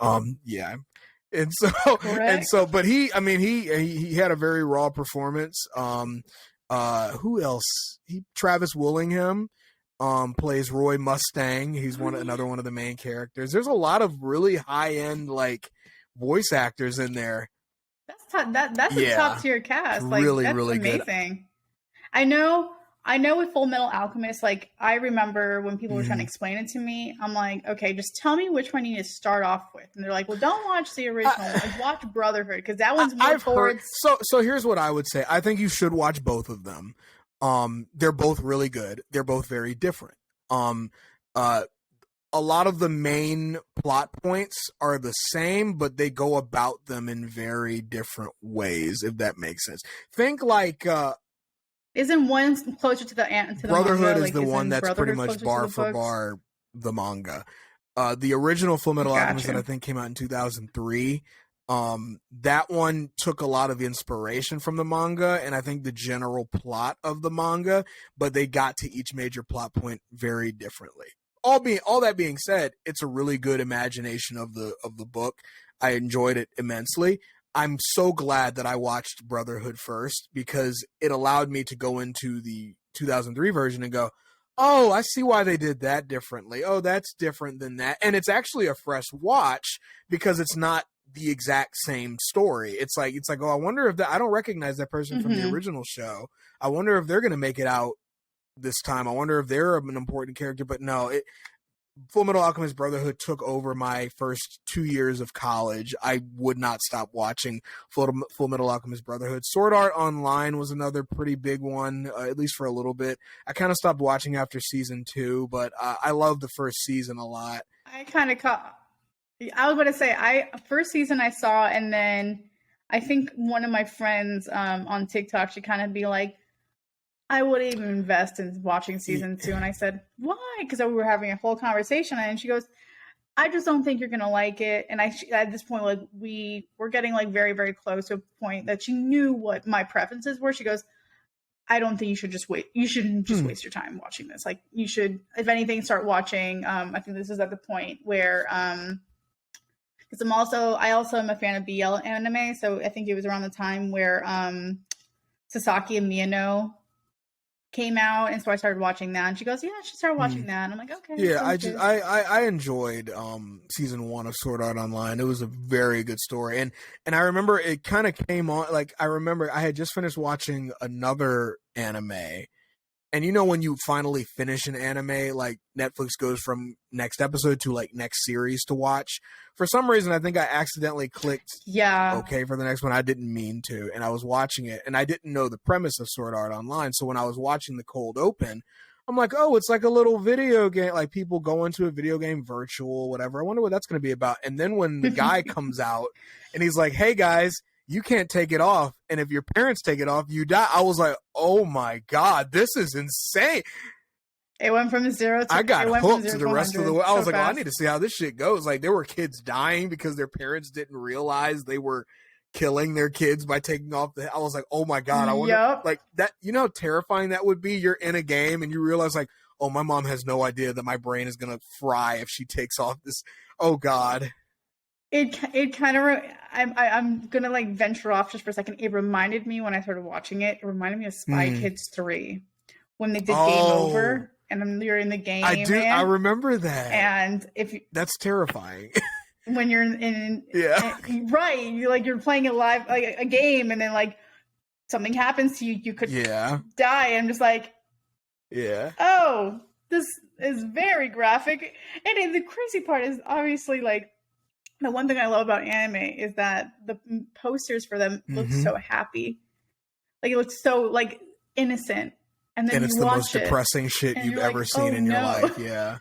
Yeah. And so, but he had a very raw performance. Who else? Travis Willingham plays Roy Mustang. He's another one of the main characters. There's a lot of really high end like voice actors in there. That's a top tier cast. Like, really, that's really amazing. Good. I know I know with Full Metal Alchemist, like, I remember when people were trying to explain it to me, I'm like, okay, just tell me which one you need to start off with. And they're like, well, don't watch the original. Like, watch Brotherhood, because that one's more towards... So here's what I would say. I think you should watch both of them. They're both really good. They're both very different. A lot of the main plot points are the same, but they go about them in very different ways, if that makes sense. Think like... Isn't one closer to the Brotherhood manga? is like, the one that's Brotherhood pretty much bar for bar the manga. The original Full Metal Alchemist that I think came out in 2003, that one took a lot of inspiration from the manga and I think the general plot of the manga, but they got to each major plot point very differently. All that being said, it's a really good imagination of the book. I enjoyed it immensely. I'm so glad that I watched Brotherhood first because it allowed me to go into the 2003 version and go, oh, I see why they did that differently. Oh, that's different than that. And it's actually a fresh watch because it's not the exact same story. It's like, oh, I wonder if I don't recognize that person from the original show. I wonder if they're going to make it out this time. I wonder if they're an important character, but no, Full Metal Alchemist Brotherhood took over my first 2 years of college. I would not stop watching Full Metal Alchemist Brotherhood. Sword Art Online was another pretty big one, at least for a little bit. I kind of stopped watching after season 2, but I love the first season a lot. I was going to say, first season I saw, and then I think one of my friends on TikTok, she kind of be like, I wouldn't even invest in watching season 2. And I said, why? Because we were having a whole conversation. And she goes, I just don't think you're going to like it. And at this point, like, we're getting like very, very close to a point that she knew what my preferences were. She goes, I don't think you should just wait. You shouldn't just waste your time watching this. Like, you should, if anything, start watching. I think this is at the point where, because I also am a fan of BL anime. So I think it was around the time where Sasaki and Miyano came out, and so I started watching that, and she goes, yeah, I should start watching that, and I'm like, okay. Yeah, I enjoyed season 1 of Sword Art Online. It was a very good story, and I remember it kind of came on, like, I remember I had just finished watching another anime, and you know when you finally finish an anime, like, Netflix goes from next episode to, like, next series to watch. For some reason, I think I accidentally clicked okay for the next one. I didn't mean to, and I was watching it, and I didn't know the premise of Sword Art Online, so when I was watching the cold open, I'm like, oh, it's like a little video game, like people go into a video game, virtual, whatever. I wonder what that's going to be about. And then when the guy comes out, and he's like, hey, guys, you can't take it off, and if your parents take it off, you die. I was like, oh my God, this is insane. It went from 0 to... I got hooked to the rest of the way. I was like, fast. oh, I need to see how this shit goes. Like, there were kids dying because their parents didn't realize they were killing their kids by taking off the... I was like, oh my God, I wonder... Like, that, you know how terrifying that would be? You're in a game and you realize, like, oh, my mom has no idea that my brain is going to fry if she takes off this... Oh God. It kind of... I'm going to, like, venture off just for a second. It reminded me, when I started watching it, it reminded me of Spy Kids 3. When they did Game Over... And then you're in the game. I do. I remember that. And that's terrifying. When you're right, you're playing a live, like a game, and then like something happens to you, you could die. I'm just like, oh, this is very graphic. And the crazy part is obviously, like, the one thing I love about anime is that the posters for them look so happy. Like, it looks so like innocent. And it's the most depressing shit you've ever seen in your life. Yeah.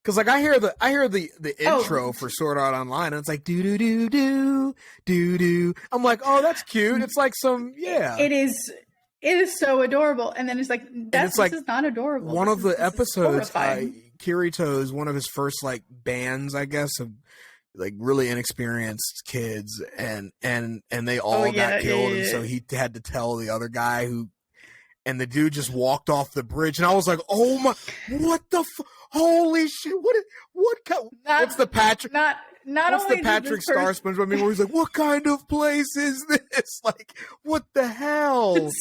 Because, like, I hear the intro for Sword Art Online, and it's like, do do do do do do. I'm like, oh, that's cute. It's like some It is so adorable, and then it's like, this is not adorable. One of the episodes, Kirito's one of his first, like, bands, I guess, of like really inexperienced kids, and they all got killed, and so he had to tell the other guy and the dude just walked off the bridge, and I was like, "Oh my! What the? Holy shit! What's the Patrick? What's the Patrick Star SpongeBob? I mean, where he's like, "What kind of place is this? Like, what the hell?"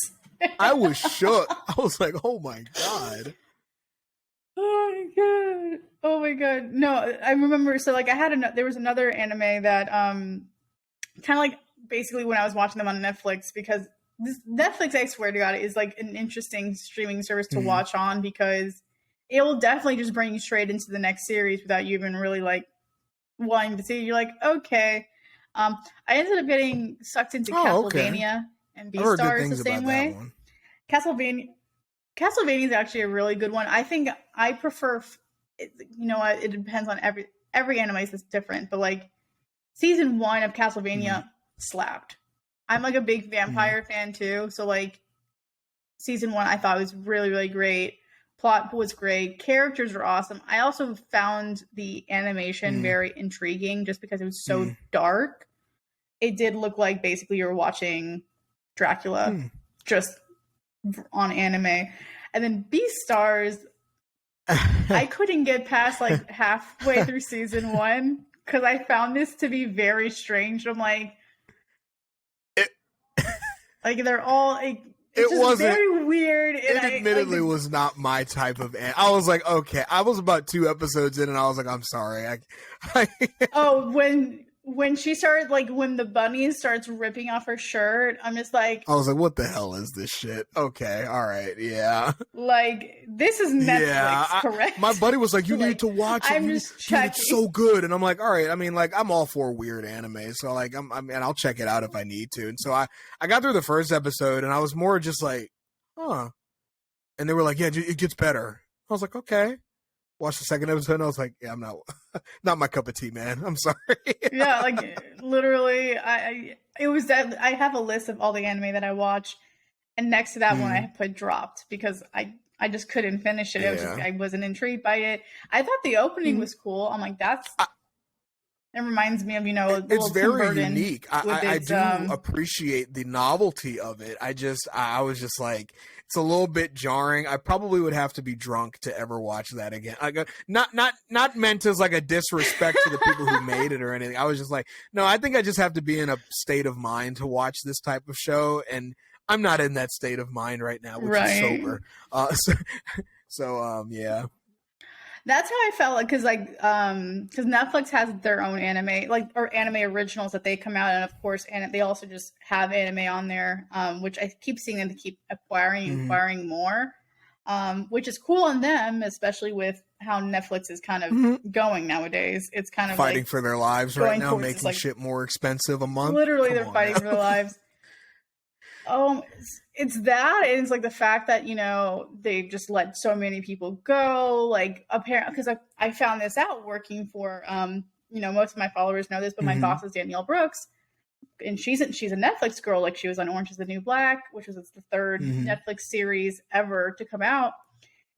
I was shook. I was like, "Oh my God!" Oh my God! No, I remember. So, like, there was another anime that kind of like basically when I was watching them on Netflix, because this Netflix, I swear to God, is like an interesting streaming service to watch on, because it will definitely just bring you straight into the next series without you even really like wanting to see it. You're like, okay. I ended up getting sucked into Castlevania and Beastars the same way. Castlevania is actually a really good one. I think I prefer, you know what, it depends on every anime is different, but like season 1 of Castlevania slapped. I'm like a big vampire fan too, so like season 1 I thought was really, really great. Plot was great. Characters were awesome. I also found the animation very intriguing just because it was so dark. It did look like basically you were watching Dracula just on anime. And then Beastars, I couldn't get past like halfway through season 1 because I found this to be very strange. I'm like, like they're all like, it was very weird. And it admittedly was not my type of anime. I was like, okay. I was about 2 episodes in, and I was like, I'm sorry. When she started, like, when the bunny starts ripping off her shirt, I'm just like... I was like, what the hell is this shit? Okay, all right, yeah. Like, this is Netflix, correct? My buddy was like, you need to watch it. It's so good. And I'm like, all right, I mean, like, I'm all for weird anime. So, like, and I'll check it out if I need to. And so I got through the first episode, and I was more just like, huh. And they were like, yeah, it gets better. I was like, okay. Watched the second episode and I was like, yeah, I'm not my cup of tea, man. I'm sorry. Yeah, like literally I have a list of all the anime that I watch, and next to that one I put dropped because I just couldn't finish it. It was just, I wasn't intrigued by it. I thought the opening was cool. I'm like, it reminds me of, you know, it's very unique. I do appreciate the novelty of it. I was just like, it's a little bit jarring. I probably would have to be drunk to ever watch that again. Like, not meant as like a disrespect to the people who made it or anything. I was just like, no, I think I just have to be in a state of mind to watch this type of show, and I'm not in that state of mind right now, which is sober. Yeah. That's how I felt, like, because Netflix has their own anime, like, or anime originals that they come out, and of course, and they also just have anime on there, which I keep seeing them to keep acquiring more, which is cool on them, especially with how Netflix is kind of going nowadays. It's kind of fighting like for their lives right now, making shit more expensive a month. Literally, they're fighting for their lives. It's that, and it's like the fact that, you know, they just let so many people go, like, apparently, because I found this out working for, you know, most of my followers know this, but my boss is Danielle Brooks, and she's a Netflix girl. Like, she was on Orange is the New Black, which was the third Netflix series ever to come out,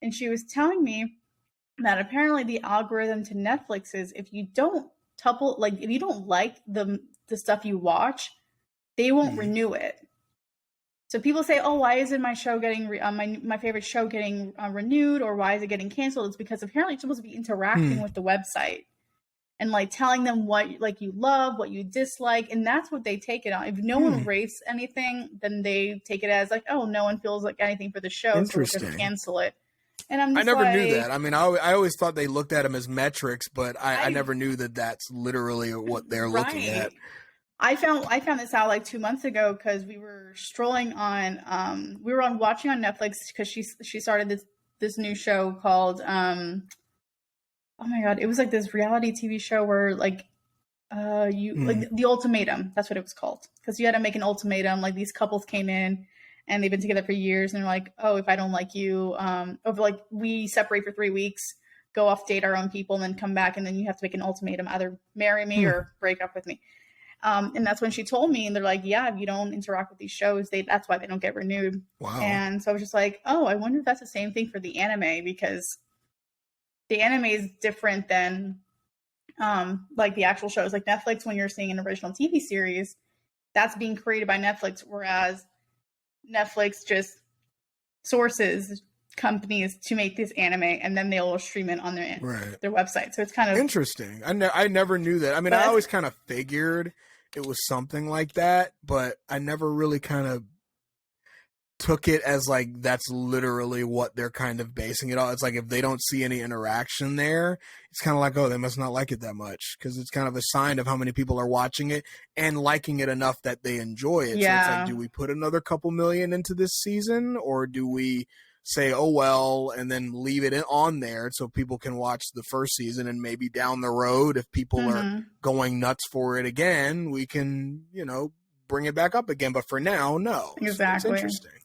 and she was telling me that apparently the algorithm to Netflix is if you don't if you don't like the stuff you watch, they won't renew it. So people say, "Oh, why isn't my show getting my favorite show getting renewed, or why is it getting canceled?" It's because apparently it's supposed to be interacting with the website and like telling them what like you love, what you dislike, and that's what they take it on. If no one rates anything, then they take it as like, "Oh, no one feels like anything for the show, so we're going to cancel it." And I never knew that. I mean, I always thought they looked at them as metrics, but I never knew that that's literally what they're looking at. I found this out like 2 months ago because we were strolling on watching on Netflix because she started this new show called oh my god, it was like this reality TV show where like like The Ultimatum, that's what it was called, because you had to make an ultimatum. Like, these couples came in and they've been together for years, and they're like, oh, if I don't like you, over like we separate for 3 weeks, go off, date our own people, and then come back, and then you have to make an ultimatum, either marry me or break up with me. And that's when she told me, and they're like, yeah, if you don't interact with these shows, that's why they don't get renewed. Wow. And so I was just like, oh, I wonder if that's the same thing for the anime, because the anime is different than like the actual shows. Like Netflix, when you're seeing an original TV series, that's being created by Netflix, whereas Netflix just sources companies to make this anime, and then they'll stream it on their website. So it's kind of interesting. I never knew that. I mean, I always kind of figured it was something like that, but I never really kind of took it as like that's literally what they're kind of basing it on. It's like if they don't see any interaction there, it's kind of like, oh, they must not like it that much, because it's kind of a sign of how many people are watching it and liking it enough that they enjoy it. Yeah. So it's like, do we put another couple million into this season, or do we say, oh well, and then leave it on there so people can watch the first season, and maybe down the road, if people are going nuts for it again, we can, you know, bring it back up again. But for now, no. Exactly. So it's interesting.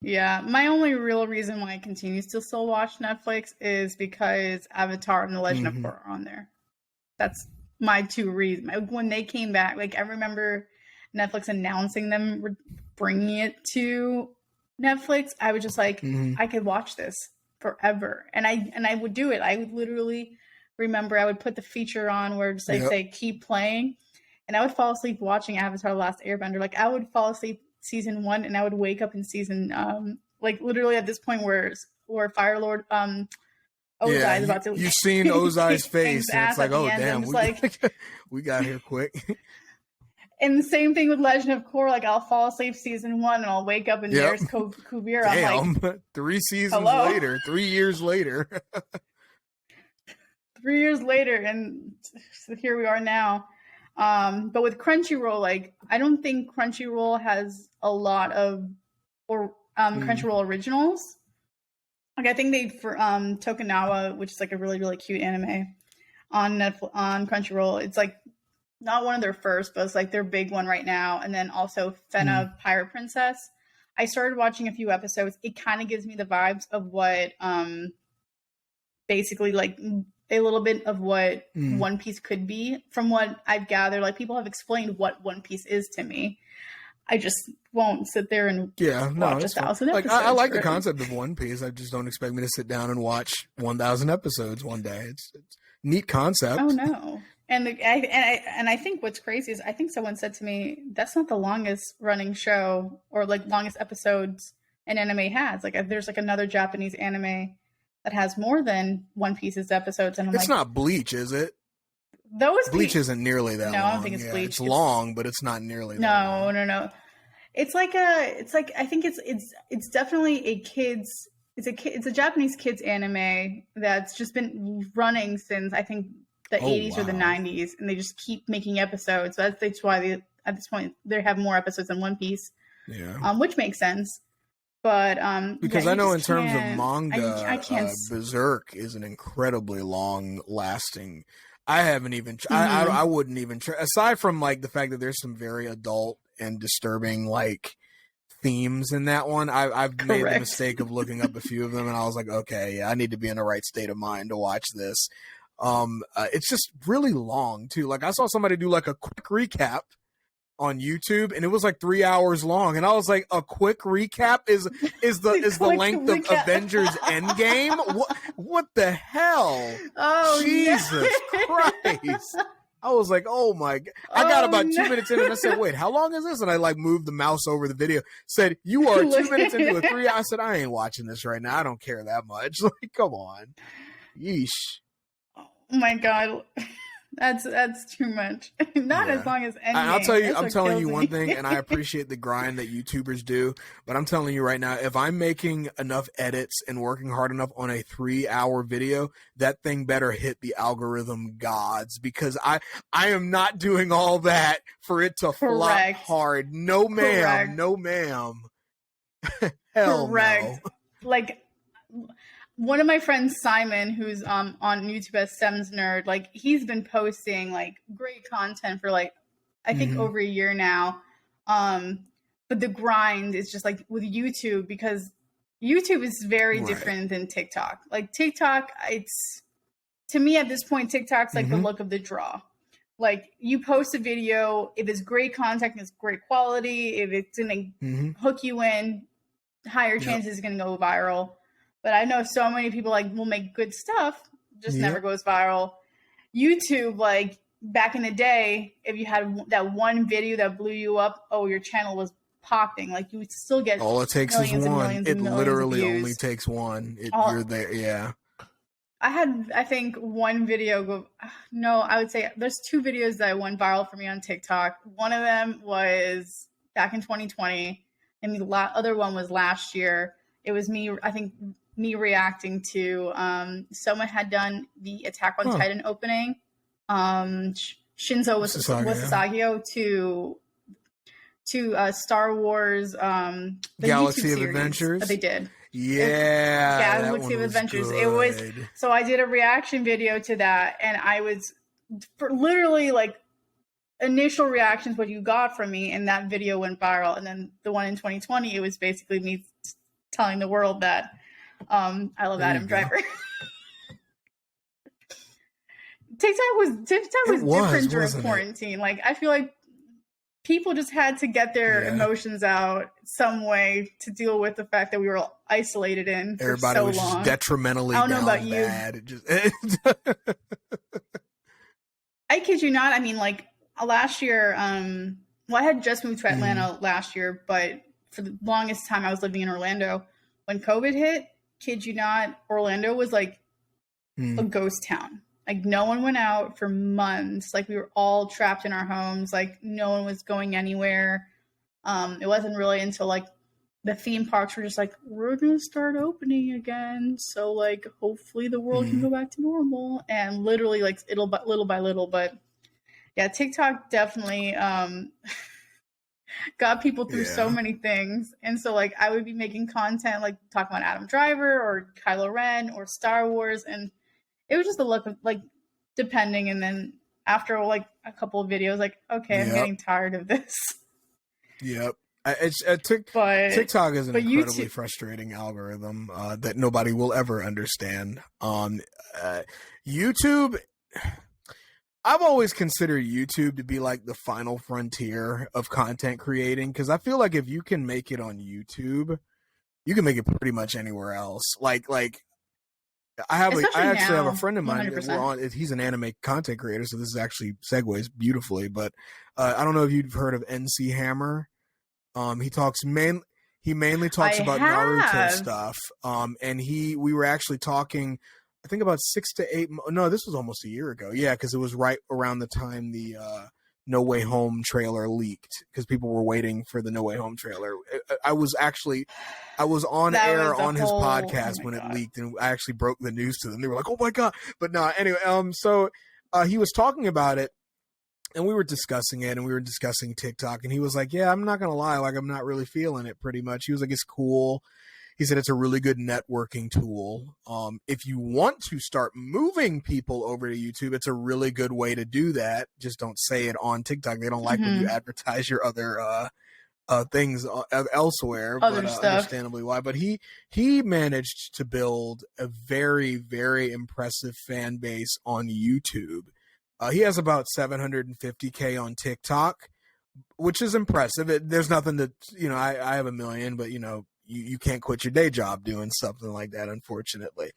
Yeah, my only real reason why I continue to still watch Netflix is because Avatar and The Legend of Korra are on there. That's my two reasons. When they came back, like I remember Netflix announcing them bringing it to Netflix. I was just like, I could watch this forever, and I would do it. I would literally remember I would put the feature on where just like say keep playing, and I would fall asleep watching Avatar: The Last Airbender. Like I would fall asleep season 1 and I would wake up in season like literally at this point where Fire Lord Ozai is about to you've seen Ozai's face and it's like, oh damn, we got here quick. And the same thing with Legend of Korra, like I'll fall asleep season 1 and I'll wake up and there's Kuvira. Damn, I'm like, 3 seasons later, 3 years later. 3 years later, and so here we are now. But with Crunchyroll, like I don't think Crunchyroll has a lot of Crunchyroll originals. Like I think they for Tokunawa, which is like a really really cute anime on Netflix, on Crunchyroll. It's like not one of their first, but it's like their big one right now. And then also Fena Pirate Princess. I started watching a few episodes. It kind of gives me the vibes of what basically like a little bit of what One Piece could be. From what I've gathered, like people have explained what One Piece is to me. I just won't sit there and watch 1,000 episodes. Like I like the concept of One Piece. I just don't expect me to sit down and watch 1,000 episodes one day. It's neat concept. Oh no. And I think what's crazy is I think someone said to me, that's not the longest running show or like longest episodes an anime has. Like there's like another Japanese anime that has more than One Piece's episodes. And it's not Bleach, is it? Bleach isn't nearly that long. No, I don't think it's Bleach. It's long, but it's not nearly that long. No. It's like I think it's definitely it's a Japanese kids anime that's just been running since I think the 80s or the 90s, and they just keep making episodes. So that's why at this point they have more episodes than One Piece. Yeah. Which makes sense. But because I know in terms of manga, Berserk is an incredibly long lasting. I haven't even I wouldn't even try, aside from like the fact that there's some very adult and disturbing like themes in that one. I've made the mistake of looking up a few of them, and I was like, okay, yeah, I need to be in the right state of mind to watch this. It's just really long too. Like I saw somebody do like a quick recap on YouTube, and it was like 3 hours long, and I was like, a quick recap is the length of Avengers Endgame? What the hell? Oh, Jesus Christ. I was like, oh my God. I got about 2 minutes in and I said, wait, how long is this? And I like moved the mouse over the video, said, you are 2 minutes into a 3 hour. I said, I ain't watching this right now. I don't care that much. Like, come on. Yeesh. Oh my God. That's too much. Not as long as Endgame. I'll tell you, I'm telling you one thing, and I appreciate the grind that YouTubers do, but I'm telling you right now, if I'm making enough edits and working hard enough on a 3 hour video, that thing better hit the algorithm gods, because I am not doing all that for it to flop hard. No ma'am. No ma'am. Hell no. Like, one of my friends, Simon, who's on YouTube as Sem's Nerd, like he's been posting like great content for like I think over a year now. But the grind is just like with YouTube, because YouTube is very different than TikTok. Like TikTok, it's to me at this point, TikTok's like the look of the draw. Like you post a video, if it's great content, it's great quality. If it's gonna hook you in, higher chances it's gonna go viral. But I know so many people like will make good stuff, just never goes viral. YouTube, like back in the day, if you had that one video that blew you up, your channel was popping. Like you would still get all it takes is one. It literally only takes one. You're there, yeah. I had, I think, one video go. No, I would say there's 2 videos that went viral for me on TikTok. One of them was back in 2020. and the other one was last year. It was me, I think, me reacting to someone had done the Attack on Titan opening, Shinzo Wasasagio to Star Wars the Galaxy of Adventures that they did. Yeah, Galaxy of Adventures. Good. It was, so I did a reaction video to that, and I was literally like, initial reactions, what you got from me, and that video went viral. And then the one in 2020, it was basically me telling the world that I love Adam Driver. TikTok was different during quarantine. Like, I feel like people just had to get their emotions out some way to deal with the fact that we were isolated in for Everybody so was long. Just detrimentally I don't know about bad. you. It just I kid you not. I mean, like, last year, I had just moved to Atlanta last year, but for the longest time I was living in Orlando. When COVID hit, kid you not, Orlando was like a ghost town. Like, no one went out for months. Like, we were all trapped in our homes. Like, no one was going anywhere. It wasn't really until like the theme parks were just like, we're going to start opening again. So like, hopefully the world can go back to normal. And literally like little by little, but yeah, TikTok definitely got people through so many things. And so like, I would be making content like talking about Adam Driver or Kylo Ren or Star Wars, and it was just the look of like, depending. And then after like a couple of videos, like, okay, I'm getting tired of this. Yep. TikTok is an incredibly frustrating algorithm that nobody will ever understand. YouTube, I've always considered YouTube to be like the final frontier of content creating, because I feel like if you can make it on YouTube, you can make it pretty much anywhere else. Like I actually have a friend of mine. He's an anime content creator, so this actually segues beautifully. But I don't know if you've heard of NC Hammer. He mainly talks about Naruto stuff. And we were actually talking, I think about 6 to 8. No, this was almost a year ago. Yeah, because it was right around the time the No Way Home trailer leaked, because people were waiting for the No Way Home trailer. I was on air on his podcast when it leaked, and I actually broke the news to them. They were like, "Oh my god!" But no, anyway. So he was talking about it, and we were discussing it, and we were discussing TikTok, and he was like, "Yeah, I'm not gonna lie, like I'm not really feeling it." Pretty much, he was like, "It's cool." He said it's a really good networking tool. If you want to start moving people over to YouTube, it's a really good way to do that. Just don't say it on TikTok. They don't like when you advertise your other things elsewhere, but understandably why. But he managed to build a very, very impressive fan base on YouTube. He has about 750K on TikTok, which is impressive. There's nothing to, I have 1 million, but you can't quit your day job doing something like that, unfortunately.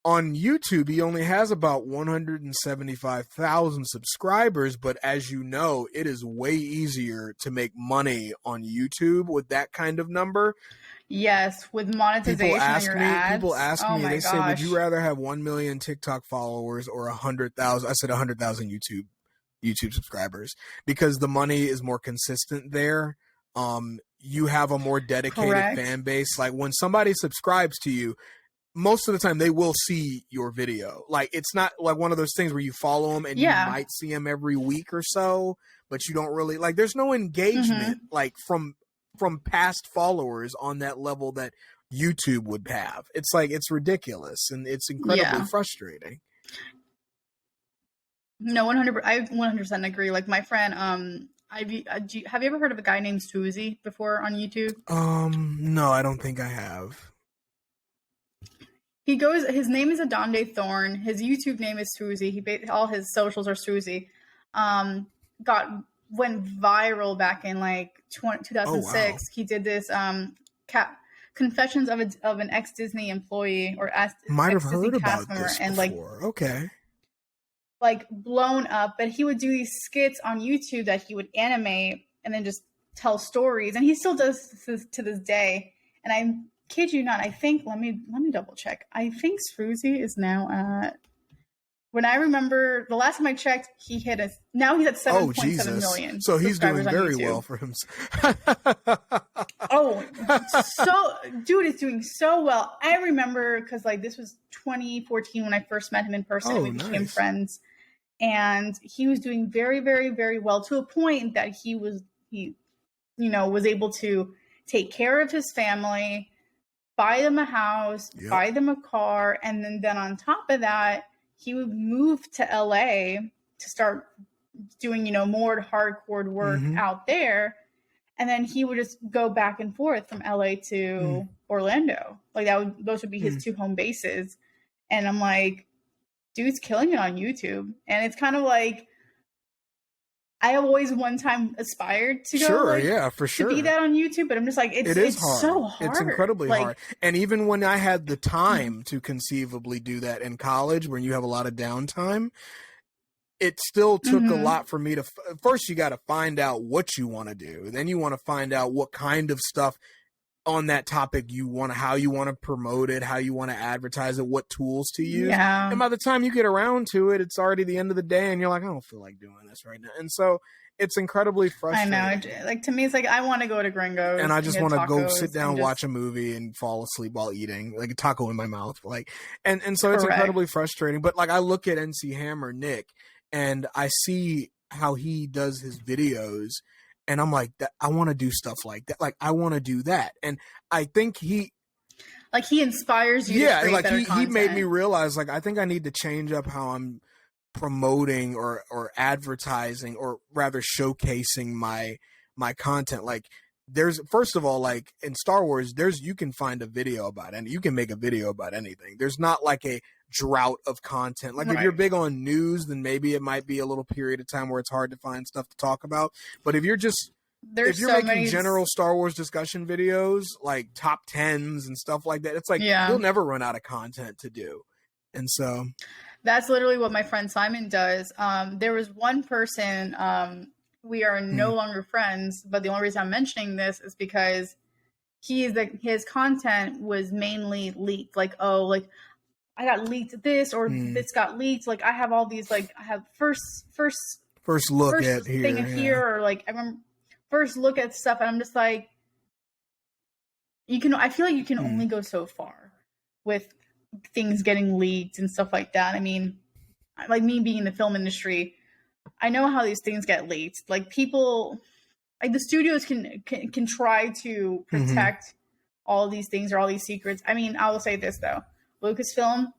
On YouTube, he only has about 175,000 subscribers, but as you know, it is way easier to make money on YouTube with that kind of number. Yes, with monetization on your ads. People ask me, they say, would you rather have 1 million TikTok followers or 100,000? I said 100,000 YouTube subscribers, because the money is more consistent there. You have a more dedicated fan base. Like, when somebody subscribes to you, most of the time they will see your video. Like, it's not like one of those things where you follow them and you might see them every week or so, but you don't really like, there's no engagement like from past followers on that level that YouTube would have. It's like, it's ridiculous, and it's incredibly frustrating. No, 100%. I 100% agree. Like, my friend, have you ever heard of a guy named Suzy before on YouTube? No, I don't think I have. His name is Adonde Thorne. His YouTube name is Suzy. All his socials are Suzy. Went viral back in like 2006. Oh, wow. He did this Confessions of an ex-Disney employee or might have heard about this and before. Okay. Like, blown up, but he would do these skits on YouTube that he would animate and then just tell stories, and he still does this to this day. And I kid you not, I think let me double check. I think Suzy is now at, when I remember the last time I checked, he's at 7.7 million. So he's doing very well for himself. Oh Oh, so dude is doing so well. I remember because like this was 2014 when I first met him in person and we became friends. And he was doing very, very, very well to a point that he was able to take care of his family, buy them a house, buy them a car, and then on top of that, he would move to LA to start doing, more hardcore work out there. And then he would just go back and forth from LA to Orlando. Like those would be his two home bases. And I'm like, dude's killing it on YouTube. And it's kind of like, I have always one time aspired to go to be that on YouTube, but I'm just like, it's hard. So hard. It's incredibly hard. And even when I had the time to conceivably do that in college, when you have a lot of downtime, it still took a lot for me to, first you got to find out what you want to do. Then you want to find out what kind of stuff on that topic how you want to promote it, how you want to advertise it, what tools to use. Yeah. And by the time you get around to it, it's already the end of the day and you're like, I don't feel like doing this right now. And so it's incredibly frustrating. I know. Like to me, it's like, I want to go to Gringo's. And I just want to go sit down, watch a movie and fall asleep while eating, like a taco in my mouth. Like, and so it's incredibly frustrating. But like I look at NC Hammer, Nick, and I see how he does his videos. And I'm like, I want to do stuff like that. Like, I want to do that. And I think he inspires you. Yeah, like he made me realize, like, I think I need to change up how I'm promoting or advertising, or rather showcasing my content. Like, there's, first of all, like in Star Wars, you can find a video about it, and you can make a video about anything. There's not like a drought of content. Like if you're big on news, then maybe it might be a little period of time where it's hard to find stuff to talk about. But if you're making general Star Wars discussion videos, like top tens and stuff like that, it's like you'll never run out of content to do. And so that's literally what my friend Simon does. There was one person, we are no longer friends, but the only reason I'm mentioning this is because his content was mainly leaked. Like, I got leaked this, or this got leaked. Like I have all these, like I have first look at here, or like I remember first look at stuff, and I'm just like, I feel like you can only go so far with things getting leaked and stuff like that. I mean, like me being in the film industry, I know how these things get leaked. Like people, like the studios can try to protect all these things or all these secrets. I mean, I will say this though. Lucasfilm,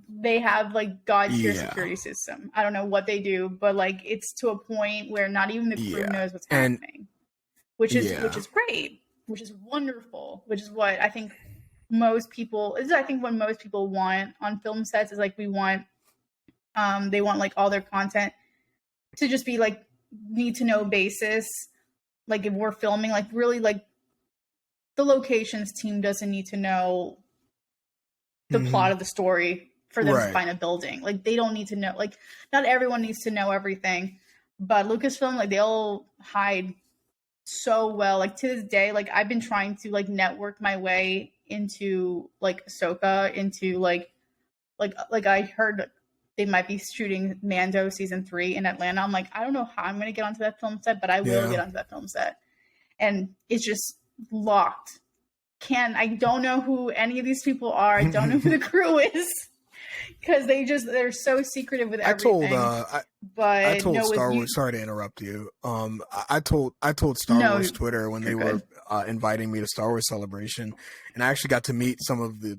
they have like god tier security system. I don't know what they do, but like it's to a point where not even the crew knows what's happening, which is great, which is wonderful, which is what I think most people. This is I think what most people want on film sets is like they want like all their content to just be like need to know basis. Like if we're filming, like really like the locations team doesn't need to know the plot of the story for them to find a building. Like they don't need to know, like not everyone needs to know everything, but Lucasfilm, like they'll hide so well. Like to this day, like I've been trying to like network my way into like Ahsoka, into like I heard they might be shooting Mando season 3 in Atlanta. I'm like, I don't know how I'm going to get onto that film set, but I will get onto that film set. And it's just locked. I don't know who any of these people are. I don't know who the crew is because they're so secretive with everything. I told Star Wars. Sorry to interrupt you. I told Star Wars Twitter when they were inviting me to Star Wars Celebration, and I actually got to meet some of the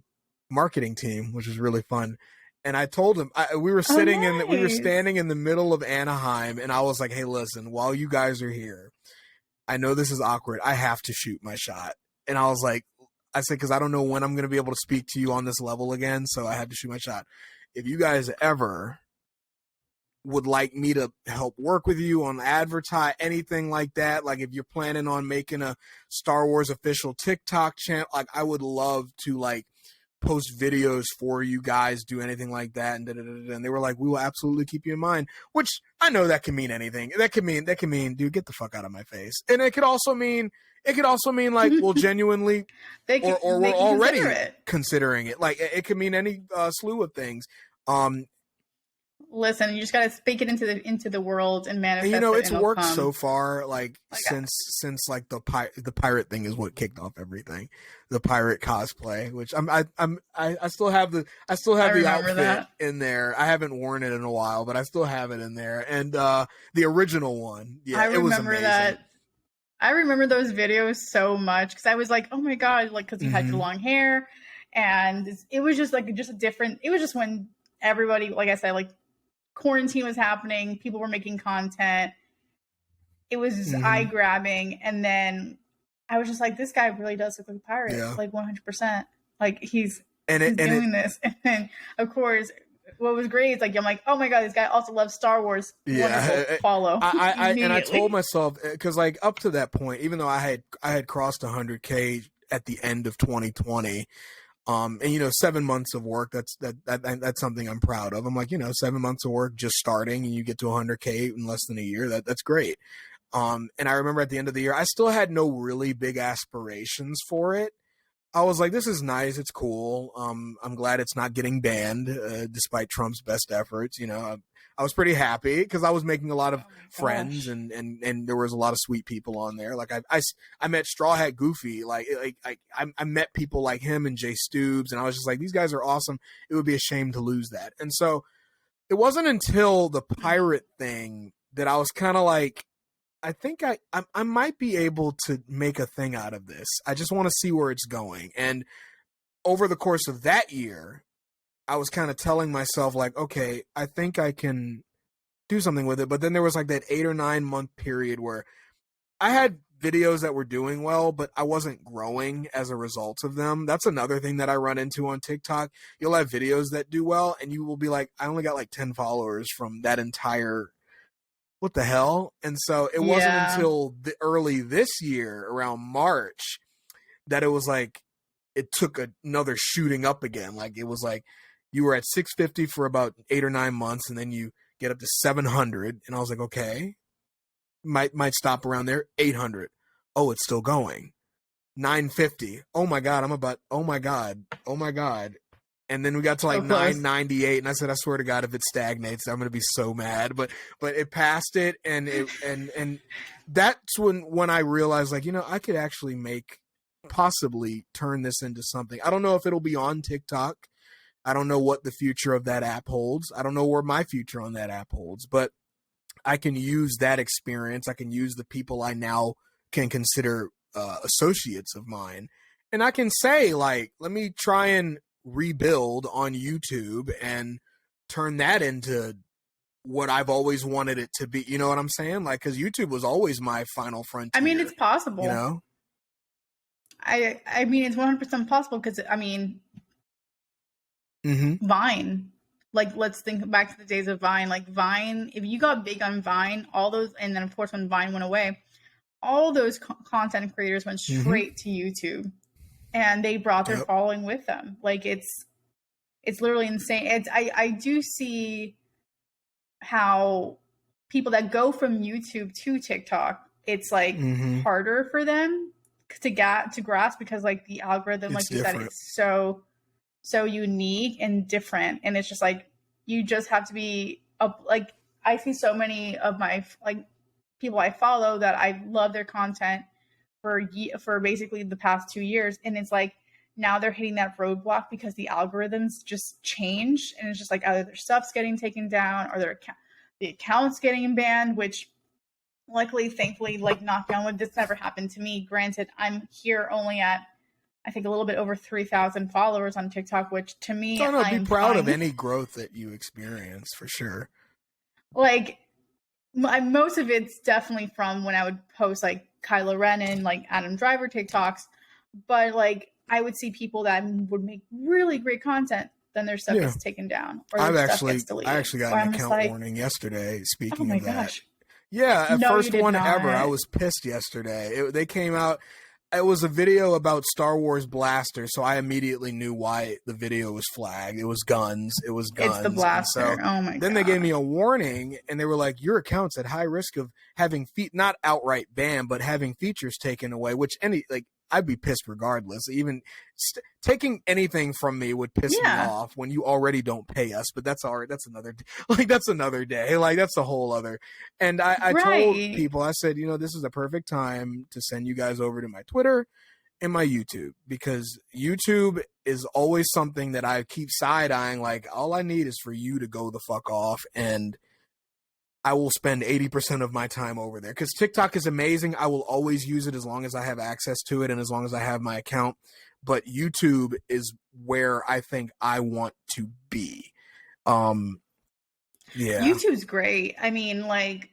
marketing team, which was really fun. And I told them we were standing in the middle of Anaheim, and I was like, "Hey, listen, while you guys are here, I know this is awkward. I have to shoot my shot." And I was like, I said, because I don't know when I'm going to be able to speak to you on this level again, so I have to shoot my shot. If you guys ever would like me to help work with you on advertise, anything like that, like if you're planning on making a Star Wars official TikTok channel, like I would love to like post videos for you guys, do anything like that. And they were like, we will absolutely keep you in mind, which I know that can mean anything. That can mean, dude, get the fuck out of my face. And it could also mean like, well, genuinely, or we're already considering it. Like it could mean any slew of things. Listen, you just gotta speak it into the world and manifest. And, it it's and worked come. so far. Like since like the pirate thing is what kicked off everything. The pirate cosplay, which I still have the outfit that. in there. I haven't worn it in a while, but I still have it in there. And the original one, it was amazing. That. I remember those videos so much because I was like, oh my god, like because you had the long hair, and it was just like just a different. It was just when everybody, like I said, like quarantine was happening, people were making content. It was just eye grabbing, and then I was just like, this guy really does look like a pirate, like 100%. Like he's doing this, and then of course. What was great is like I'm like, oh my god, this guy also loves Star Wars. Wonderful. Follow. I told myself because like up to that point, even though I had crossed 100K at the end of 2020, and 7 months of work, that's something I'm proud of. I'm like 7 months of work just starting, and you get to 100K in less than a year. That's great. And I remember at the end of the year, I still had no really big aspirations for it. I was like, this is nice. It's cool. I'm glad it's not getting banned, despite Trump's best efforts. I was pretty happy because I was making a lot of friends and there was a lot of sweet people on there. Like I met Straw Hat Goofy. I met people like him and Jay Stoobs, and I was just like, these guys are awesome. It would be a shame to lose that. And so it wasn't until the pirate thing that I was kind of like, I think I might be able to make a thing out of this. I just want to see where it's going. And over the course of that year, I was kind of telling myself like, okay, I think I can do something with it. But then there was like that 8 or 9 month period where I had videos that were doing well, but I wasn't growing as a result of them. That's another thing that I run into on TikTok. You'll have videos that do well and you will be like, I only got like 10 followers from that entire what the hell? And so it wasn't until early this year, around March, that it was like, it took another shooting up again. Like it was like, you were at 650 for about 8 or 9 months, and then you get up to 700. And I was like, okay, might stop around there. 800. Oh, it's still going. 950. Oh my God. Oh my God. And then we got to like 998, and I said, I swear to God, if it stagnates, I'm gonna be so mad. But it passed it, and that's when I realized, like, I could actually possibly turn this into something. I don't know if it'll be on TikTok. I don't know what the future of that app holds. I don't know where my future on that app holds. But I can use that experience. I can use the people I now can consider associates of mine, and I can say, like, let me try and rebuild on YouTube and turn that into what I've always wanted it to be. You know what I'm saying? Like, because YouTube was always my final frontier. I mean, it's possible. I mean, it's 100% possible because Vine. Like, let's think back to the days of Vine. Like Vine, if you got big on Vine, all those, and then of course when Vine went away, all those content creators went straight to YouTube. And they brought their following with them. Like it's literally insane. I do see how people that go from YouTube to TikTok, it's like harder for them to grasp because like the algorithm, like you said, it's so unique and different. And it's just like you just have to be like I see so many of my like people I follow that I love their content for basically the past 2 years, and it's like now they're hitting that roadblock because the algorithms just change, and it's just like either their stuff's getting taken down or the account's getting banned, which luckily, thankfully, like knock down wood, this never happened to me. Granted, I'm here only at I think a little bit over 3,000 followers on TikTok, which to me, I'm proud of any growth that you experience for sure. Like most of it's definitely from when I would post like Kylo Ren and like Adam Driver TikToks, but like I would see people that would make really great content, then their stuff gets taken down or their stuff gets deleted. I actually got an account warning yesterday. Speaking of that, gosh. Yeah, first one ever. I was pissed yesterday. They came out. It was a video about Star Wars blasters, so I immediately knew why the video was flagged. It was guns. It's the blaster. Oh my god. Then they gave me a warning, and they were like, your account's at high risk of having not outright banned, but having features taken away, which I'd be pissed regardless. Even taking anything from me would piss me off when you already don't pay us. But that's all right. That's another that's another day. Like that's a whole other. And I told people, I said, this is the perfect time to send you guys over to my Twitter and my YouTube, because YouTube is always something that I keep side-eyeing. Like, all I need is for you to go the fuck off, and I will spend 80% of my time over there, because TikTok is amazing. I will always use it as long as I have access to it and as long as I have my account. But YouTube is where I think I want to be. YouTube's great. I mean, like,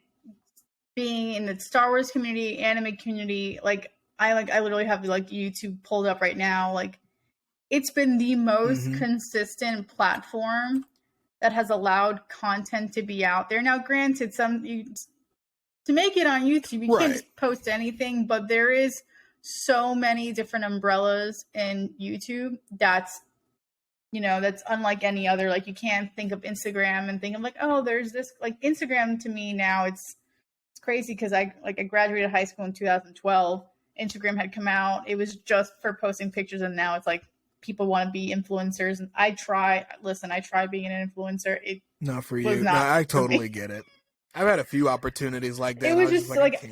being in the Star Wars community, anime community, like I literally have like YouTube pulled up right now. Like, it's been the most consistent platform that has allowed content to be out there. Now, granted, to make it on YouTube, you can't just post anything, but there is so many different umbrellas in YouTube that's unlike any other. Like, you can't think of Instagram and think of like, oh, there's this. Like, Instagram to me now, it's crazy because I graduated high school in 2012. Instagram had come out. It was just for posting pictures, and now it's like people want to be influencers. And I tried being an influencer. Not for you. No, I totally get it. I've had a few opportunities like that. It was just like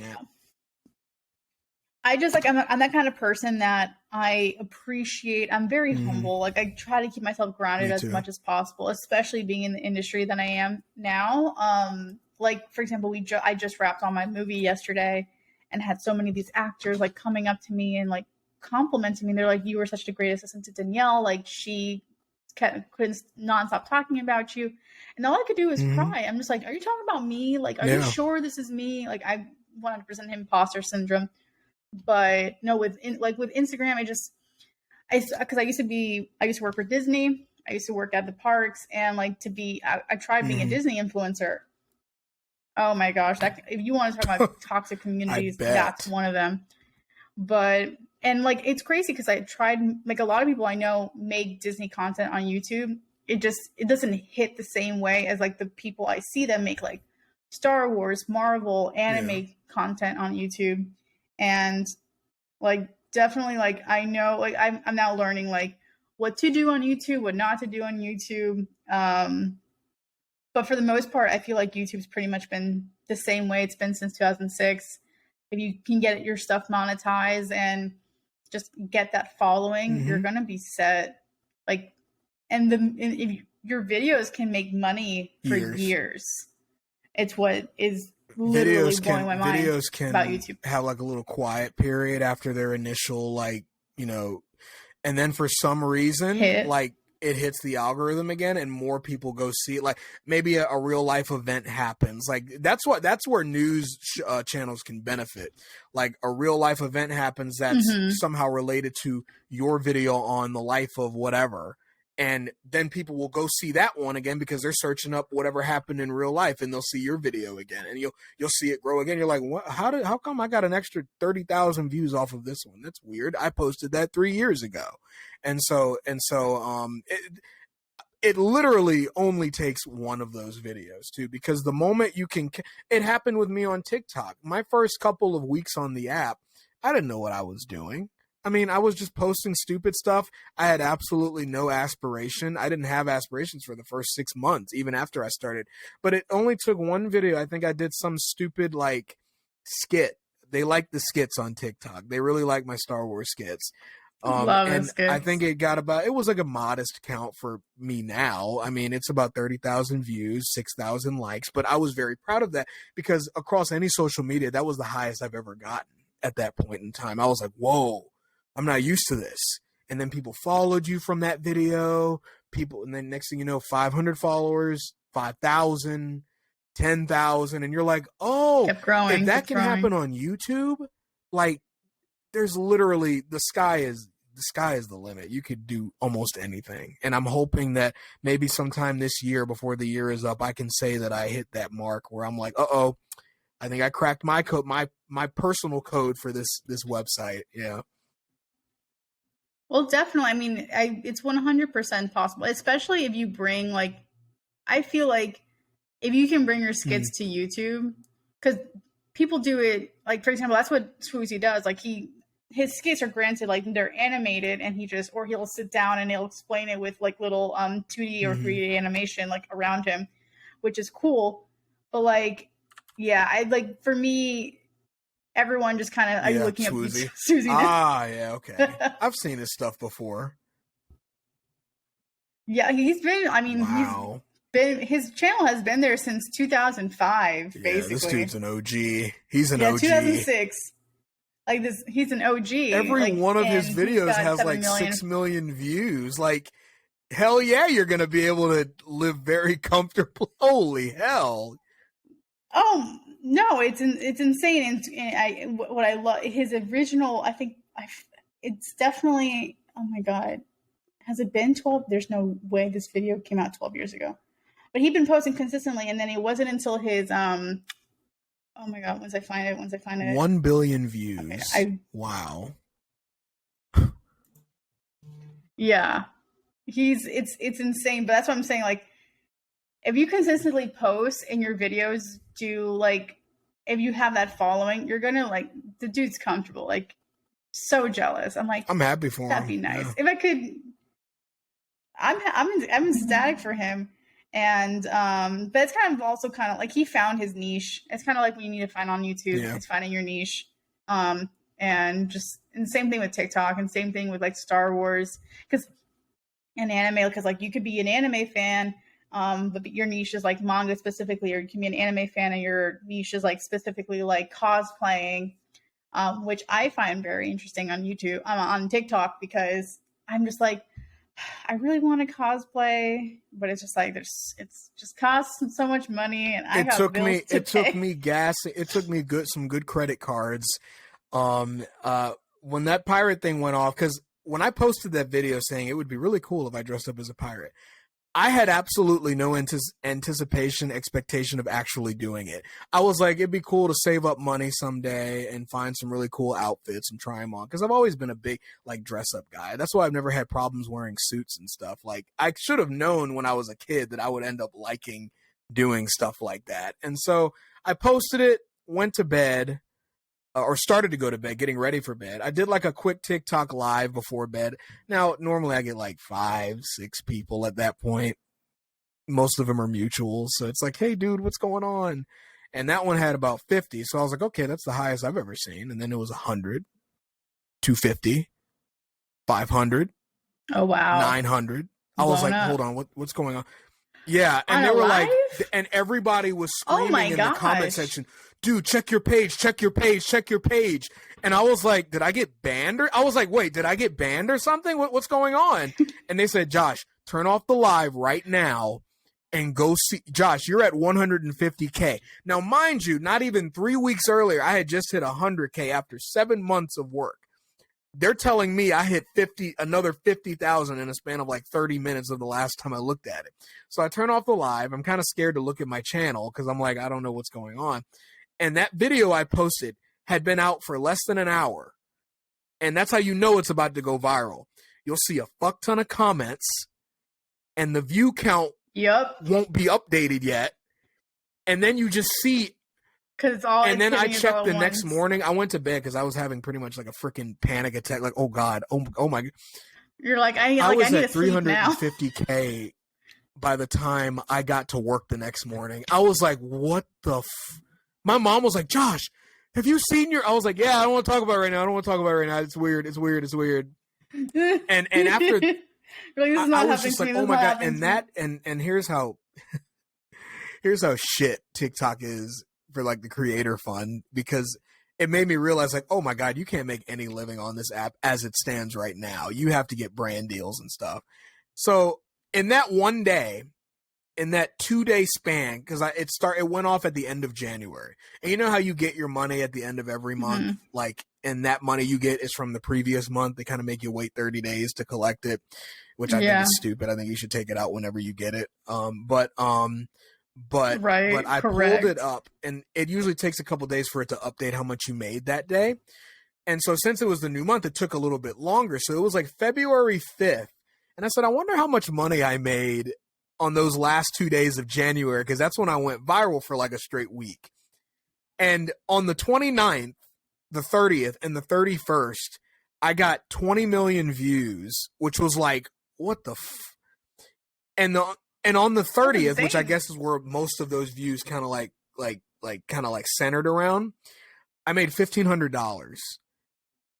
I'm that kind of person that I appreciate. I'm very humble. Like, I try to keep myself grounded as much as possible, especially being in the industry that I am now. Like, for example, I just wrapped on my movie yesterday and had so many of these actors like coming up to me and like complimenting me. They're like, you were such a great assistant to Danielle. Like, she couldn't nonstop talking about you. And all I could do was cry. I'm just like, are you talking about me? Like, are you sure this is me? Like, I 100% imposter syndrome. But no, with Instagram, because I used to work for Disney. I used to work at the parks, and like I tried being a Disney influencer. Oh my gosh, if you want to talk about toxic communities, that's one of them. And like, it's crazy because I tried, like, a lot of people I know make Disney content on YouTube. It doesn't hit the same way as like the people I see them make like Star Wars, Marvel, anime content on YouTube. And like, definitely, like, I know, like, I'm now learning like what to do on YouTube, what not to do on YouTube. But for the most part, I feel like YouTube's pretty much been the same way it's been since 2006. If you can get your stuff monetized and just get that following, you're going to be set. Like, if your videos can make money for years. It's what is literally blowing my mind. Videos can about YouTube. Have like a little quiet period after their initial, like, and then for some reason, like, it hits the algorithm again and more people go see it. Like, maybe a real life event happens. Like, that's where news channels can benefit. Like, a real life event happens that's somehow related to your video on the life of whatever. And then people will go see that one again because they're searching up whatever happened in real life, and they'll see your video again, and you'll see it grow again. You're like, what? How come I got an extra 30,000 views off of this one? That's weird. I posted that 3 years ago. And so it literally only takes one of those videos too, because the moment it happened with me on TikTok. My first couple of weeks on the app, I didn't know what I was doing. I mean, I was just posting stupid stuff. I had absolutely no aspiration. I didn't have aspirations for the first 6 months, even after I started. But it only took one video. I think I did some stupid, like, skit. They like the skits on TikTok. They really like my Star Wars skits. And skits. I think it was like a modest count for me now. I mean, it's about 30,000 views, 6,000 likes. But I was very proud of that because across any social media, that was the highest I've ever gotten at that point in time. I was like, whoa. I'm not used to this. And then people followed you from that video. And then next thing you know, 500 followers, 5,000, 10,000. And you're like, oh, kept growing, if that can happen on YouTube, like, there's literally, the sky is the limit. You could do almost anything. And I'm hoping that maybe sometime this year, before the year is up, I can say that I hit that mark where I'm like, I think I cracked my code, my personal code for this website. Yeah. Well, definitely. I mean, it's 100% possible, especially if you bring, like, I feel like if you can bring your skits to YouTube, because people do it, like, for example, that's what Swoozy does. Like, he his skits are granted like they're animated, and he'll sit down and he'll explain it with like little 2D or 3D animation like around him, which is cool. But like, yeah, I like, for me, everyone just kind of, are you looking Swoozie. up Susie? Yeah, okay. I've seen his stuff before. Yeah, he's been, his channel has been there since 2005, basically. This dude's an OG. He's an OG. 2006. Like this, he's an OG. Every one of his videos has like 6 million views. Like, hell yeah, you're going to be able to live very comfortably. Holy hell. Oh, no, it's insane. And what I love, his original, it's definitely, oh my God. Has it been 12? There's no way this video came out 12 years ago. But he'd been posting consistently, and then it wasn't until his, oh my God, once I find it. 1 billion views. Okay, wow. Yeah. It's insane, but that's what I'm saying. Like, if you consistently post and your videos do, like, if you have that following, you're gonna, like, the dude's comfortable. Like, so jealous. I'm like, I'm happy for him. That'd be nice. Yeah. If I could, I'm ecstatic for him. And but it's kind of like he found his niche. It's kind of like what you need to find on YouTube. It's finding your niche. And same thing with TikTok, and same thing with like Star Wars, and anime, because like you could be an anime fan, but your niche is like manga specifically, or you can be an anime fan and your niche is like specifically like cosplaying, which I find very interesting on YouTube, on TikTok, because I'm just like, I really want to cosplay, but it's just like it's just costs so much money, and I got bills to pay. It took me some good credit cards. When that pirate thing went off, because when I posted that video saying it would be really cool if I dressed up as a pirate, I had absolutely no expectation of actually doing it. I was like, it'd be cool to save up money someday and find some really cool outfits and try them on. Because I've always been a big like dress up guy. That's why I've never had problems wearing suits and stuff. Like, I should have known when I was a kid that I would end up liking doing stuff like that. And so I posted it, went to bed, or started to go to bed, getting ready for bed. I did like a quick TikTok live before bed. Now, normally I get like 5-6 people at that point. Most of them are mutuals. So it's like, hey, dude, what's going on? And that one had about 50. So I was like, okay, that's the highest I've ever seen. And then it was 100, 250, 500. Oh, wow. 900. I was like, hold on, what's going on? Yeah. And they were like, and everybody was screaming in the comment section, dude, check your page. And I was like, did I get banned? I was like, wait, did I get banned or something? What's going on? And they said, Josh, turn off the live right now and go see. Josh, you're at 150K. Now, mind you, not even 3 weeks earlier, I had just hit 100K after 7 months of work. They're telling me I hit another 50,000 in a span of like 30 minutes of the last time I looked at it. So I turn off the live. I'm kind of scared to look at my channel because I'm like, I don't know what's going on. And that video I posted had been out for less than an hour. And that's how you know it's about to go viral. You'll see a fuck ton of comments, and the view count won't be updated yet. And then you just see, and then I checked the next morning. I went to bed because I was having pretty much like a freaking panic attack. Like, oh God, oh my God. You're like, I was need at 350K by the time I got to work the next morning. I was like, what the my mom was like, Josh, have you seen I was like, yeah, I don't want to talk about it right now. It's weird. And after I was just like, oh my God. And here's how shit TikTok is for like the creator fund, because it made me realize like, oh my God, you can't make any living on this app as it stands right now. You have to get brand deals and stuff. So in that one day, in that 2-day span, because it went off at the end of January, and you know how you get your money at the end of every month, like, and that money you get is from the previous month. They kind of make you wait 30 days to collect it, which I think is stupid. I think you should take it out whenever you get it. But I pulled it up, and it usually takes a couple days for it to update how much you made that day. And so since it was the new month, it took a little bit longer. So it was like February 5th, and I said, I wonder how much money I made on those last 2 days of January, because that's when I went viral for like a straight week. And on the 29th, the 30th and the 31st, I got 20 million views, which was like, what the and on the 30th, which I guess is where most of those views kind of like centered around, I made $1,500.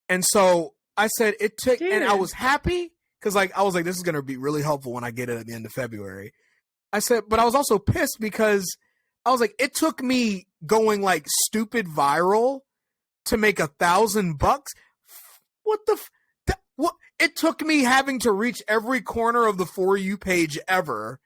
And so I said it took, and I was happy because like I was like, this is gonna be really helpful when I get it at the end of February. I said, but I was also pissed because I was like, it took me going like stupid viral to make $1,000. What the what? It took me having to reach every corner of the For You page ever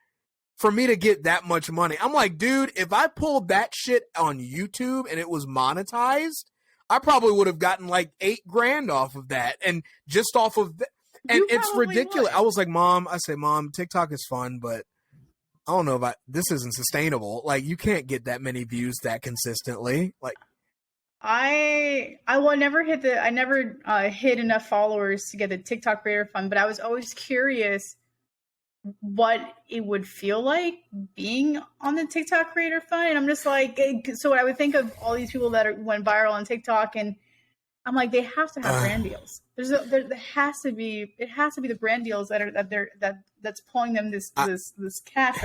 for me to get that much money. I'm like, dude, if I pulled that shit on YouTube and it was monetized, I probably would have gotten like $8,000 off of that, and just off of that. And it's ridiculous. Would. I was like, Mom, TikTok is fun, but I don't know if this isn't sustainable. Like, you can't get that many views that consistently. Like, I never hit enough followers to get the TikTok Creator Fund, but I was always curious what it would feel like being on the TikTok Creator Fund. And I'm just like, so I would think of all these people that went viral on TikTok, and I'm like, they have to have brand deals. There has to be the brand deals that's pulling them this cash,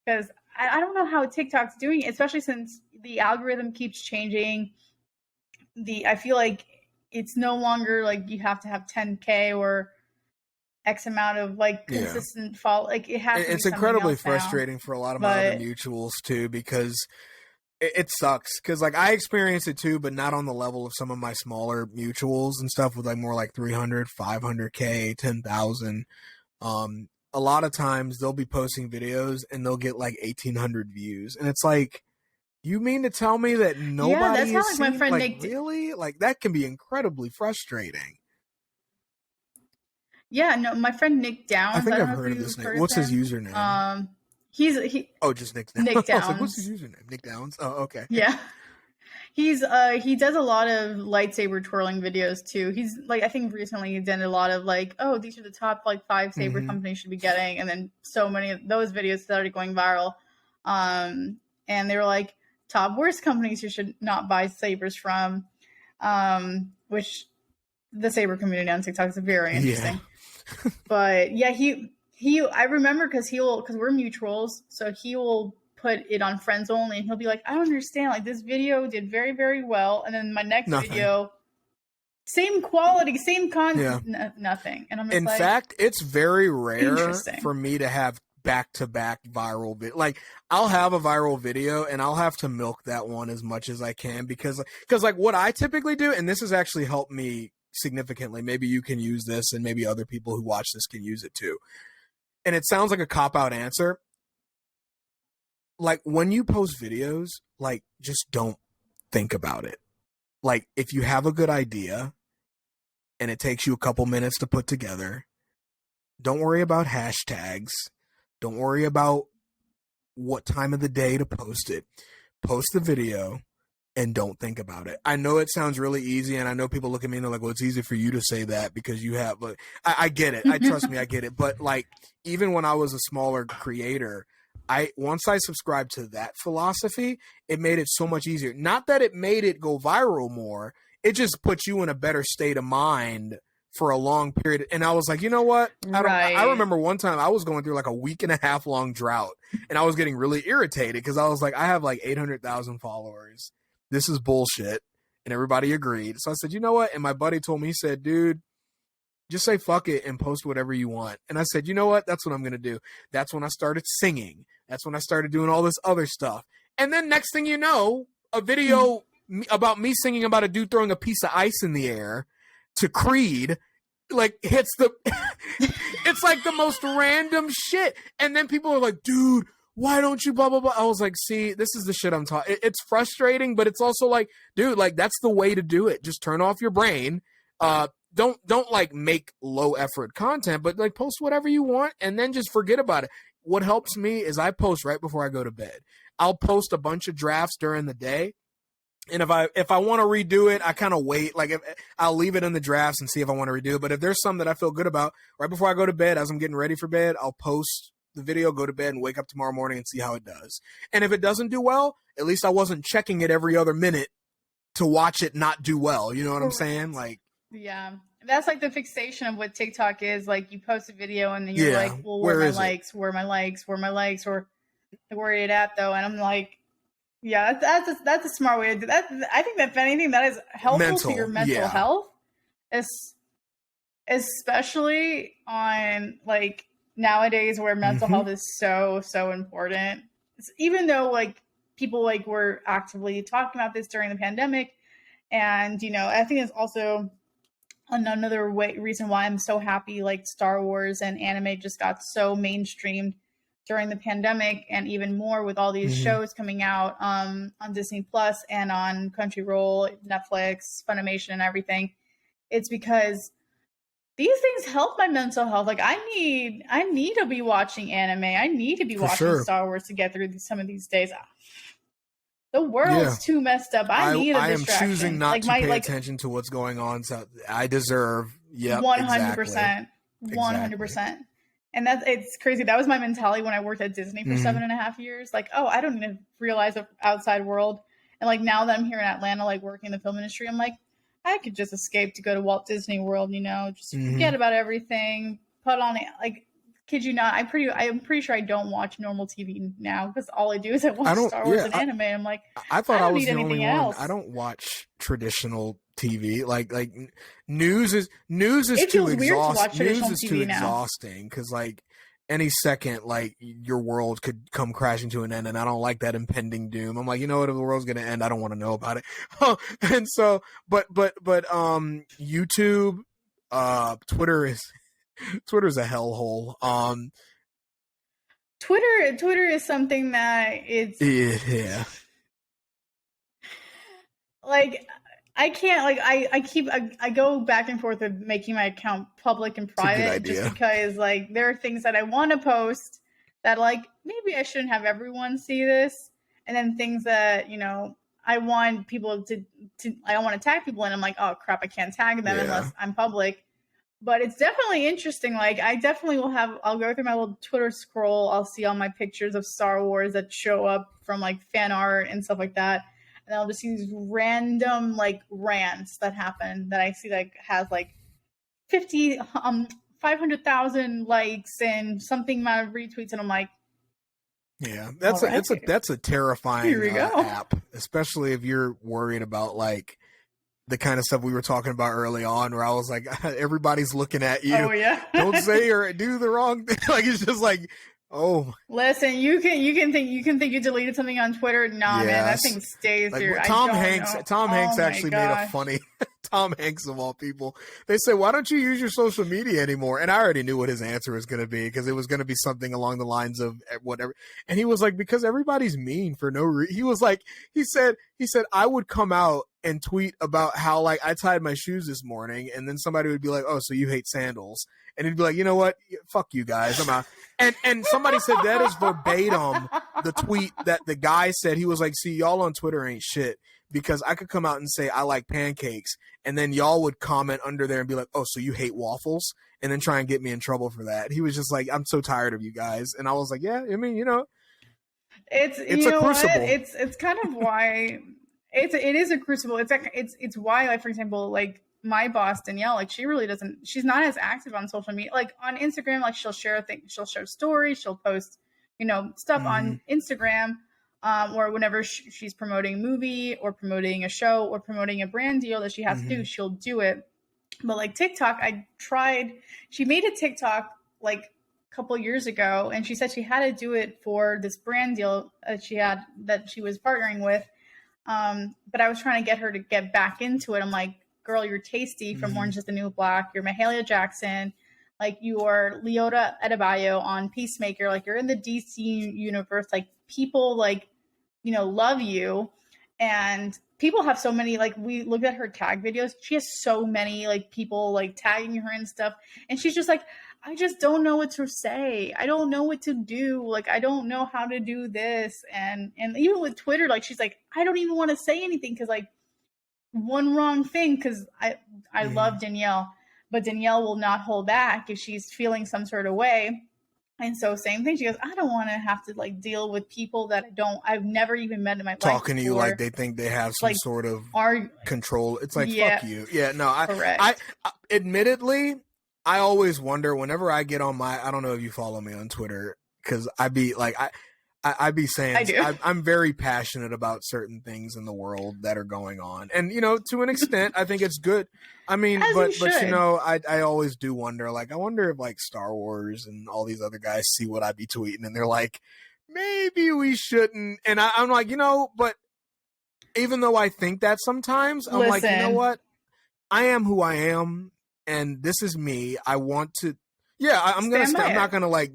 because I don't know how TikTok's doing it, especially since the algorithm keeps changing. I feel like it's no longer like you have to have 10K or X amount of like consistent follow. Like it has. It's incredibly frustrating for a lot of my other mutuals too, because it sucks. Because like I experience it too, but not on the level of some of my smaller mutuals and stuff with like more like 300, 500K, 10,000. A lot of times they'll be posting videos and they'll get like 1,800 views, and it's like, you mean to tell me that nobody? Yeah, that's how like my friend Nick really like that can be incredibly frustrating. Yeah, no, my friend Nick Downs. I think I've heard of this name. What's his username? Just Nick Downs. Nick Downs. Like, what's his username? Nick Downs. Oh, okay. Yeah, he does a lot of lightsaber twirling videos too. He's like, I think recently he did a lot of like, oh, these are the top like 5 saber companies should be getting, and then so many of those videos started going viral. And they were like, top worst companies you should not buy sabers from, which the saber community on TikTok is very interesting. Yeah. But yeah, I remember because we're mutuals, so he will put it on friends only, and he'll be like, I don't understand, like this video did very, very well, and then my next video, same quality, same content, nothing. And I'm just in fact, it's very rare for me to have back-to-back viral video. Like, I'll have a viral video and I'll have to milk that one as much as I can, because like what I typically do, and this has actually helped me significantly, maybe you can use this and maybe other people who watch this can use it too, and it sounds like a cop-out answer, like when you post videos, like just don't think about it. Like, if you have a good idea and it takes you a couple minutes to put together, don't worry about hashtags. Don't worry about what time of the day to post it. Post the video and don't think about it. I know it sounds really easy, and I know people look at me and they're like, well, it's easy for you to say that because you have, but I get it. Trust me, I get it. But like, even when I was a smaller creator, once I subscribed to that philosophy, it made it so much easier. Not that it made it go viral more. It just puts you in a better state of mind for a long period. And I was like, you know what? I remember one time I was going through like a 1.5 week long drought, and I was getting really irritated because I was like, I have like 800,000 followers. This is bullshit. And everybody agreed. So I said, you know what? And my buddy told me, he said, dude, just say fuck it and post whatever you want. And I said, you know what? That's what I'm going to do. That's when I started singing. That's when I started doing all this other stuff. And then next thing you know, a video about me singing about a dude throwing a piece of ice in the air to Creed, like, hits the it's like the most random shit. And then people are like, dude, why don't you blah blah blah? I was like, see, this is the shit I'm talking. It's frustrating, but it's also like, dude, like, that's the way to do it. Just turn off your brain. Don't like make low effort content, but like post whatever you want and then just forget about it. What helps me is I post right before I go to bed. I'll post a bunch of drafts during the day. And if I want to redo it, I kind of wait. Like, I'll leave it in the drafts and see if I want to redo it. But if there's some that I feel good about, right before I go to bed, as I'm getting ready for bed, I'll post the video, go to bed, and wake up tomorrow morning and see how it does. And if it doesn't do well, at least I wasn't checking it every other minute to watch it not do well. You know what I'm saying? Like, yeah, that's like the fixation of what TikTok is. Like, you post a video and then you're like, well, where are my likes? Where are my likes? Where are my likes? Or where are it at though? And I'm like, yeah, that's a smart way to do that. I think that if anything, that is helpful to your mental health, especially on like nowadays where mental health is so important. Even though like people like were actively talking about this during the pandemic, and you know, I think it's also another reason why I'm so happy like Star Wars and anime just got so mainstreamed during the pandemic, and even more with all these shows coming out on Disney Plus and on Crunchyroll, Netflix, Funimation, and everything. It's because these things help my mental health. Like I need to be watching anime. I need to be watching Star Wars to get through some of these days. The world's too messed up. I need a distraction. I am choosing not to pay attention to what's going on. So I deserve. 100%. 100%. And it's crazy. That was my mentality when I worked at Disney for 7.5 years. Like, oh, I don't even realize the outside world. And like now that I'm here in Atlanta, like working in the film industry, I'm like, I could just escape to go to Walt Disney World, you know, just forget about everything, put on it. Like, kid you not, I'm pretty sure I don't watch normal TV now because all I do is I watch Star Wars and anime. I'm like, I thought I was the only one. I don't watch traditional TV. Like news is too exhausting. News is too exhausting because like any second, like your world could come crashing to an end, and I don't like that impending doom. I'm like, you know what? If the world's gonna end, I don't want to know about it. And so, but YouTube, Twitter's a hellhole. Twitter is something that it's like I can't like I go back and forth with making my account public and private just because like there are things that I want to post that like maybe I shouldn't have everyone see this, and then things that, you know, I want people to I don't want to tag people, and I'm like, oh crap, I can't tag them unless I'm public. But it's definitely interesting. Like I definitely I'll go through my little Twitter scroll. I'll see all my pictures of Star Wars that show up from like fan art and stuff like that. And I'll just see these random like rants that happen that I see like has like 500,000 likes and something amount of retweets. And I'm like, yeah, that's a terrifying app, especially if you're worried about like the kind of stuff we were talking about early on, where I was like, everybody's looking at you. Oh yeah. Don't say or do the wrong thing. Like it's just like, oh. Listen, you can think you deleted something on Twitter. Nah, man, that thing stays like, here. Tom Hanks actually made a funny. Tom Hanks of all people. They said, why don't you use your social media anymore? And I already knew what his answer was going to be, because it was going to be something along the lines of whatever. And he was like, because everybody's mean for no reason. He was like, he said, I would come out and tweet about how like I tied my shoes this morning, and then somebody would be like, oh, so you hate sandals. And he'd be like, you know what? Fuck you guys. I'm out. And somebody said that is verbatim the tweet that the guy said. He was like, see, y'all on Twitter ain't shit, because I could come out and say I like pancakes, and then y'all would comment under there and be like, oh, so you hate waffles, and then try and get me in trouble for that. He was just like, I'm so tired of you guys. And I was like, yeah, I mean, you know, it's you know a crucible. It's kind of why it is a crucible. It's why, like, for example, like my boss Danielle, like she's not as active on social media. Like on Instagram, like she'll share things, she'll share stories, she'll post, you know, stuff on Instagram, or whenever she's promoting a movie or promoting a show or promoting a brand deal that she has to do, she'll do it. But like TikTok, she made a TikTok like a couple years ago, and she said she had to do it for this brand deal that she was partnering with. But I was trying to get her to get back into it. I'm like, girl, you're Tasty from Orange is the New Black. You're Mahalia Jackson. Like, you are Leota Adebayo on Peacemaker. Like, you're in the DC universe. Like, people, like, you know, love you. And people have so many, like, we looked at her tag videos. She has so many, like, people, like, tagging her and stuff. And she's just like, I just don't know what to say. I don't know what to do. Like, I don't know how to do this. And even with Twitter, like, she's like, I don't even want to say anything because, like, one wrong thing, because I love Danielle, but Danielle will not hold back if she's feeling some sort of way. And so same thing. She goes, I don't want to have to like deal with people that I've never even met in my life talking to you like they think they have some sort of control. It's like, fuck you. Yeah, no, I admittedly, I always wonder whenever I get on I don't know if you follow me on Twitter, because I be like, I be saying I'm very passionate about certain things in the world that are going on, and to an extent, I think it's good. I mean, but I always do wonder. Like, I wonder if like Star Wars and all these other guys see what I be tweeting, and they're like, maybe we shouldn't. And I'm like, but even though I think that sometimes, I'm like, you know what? I am who I am, and this is me. I want to. Yeah, I'm not gonna like.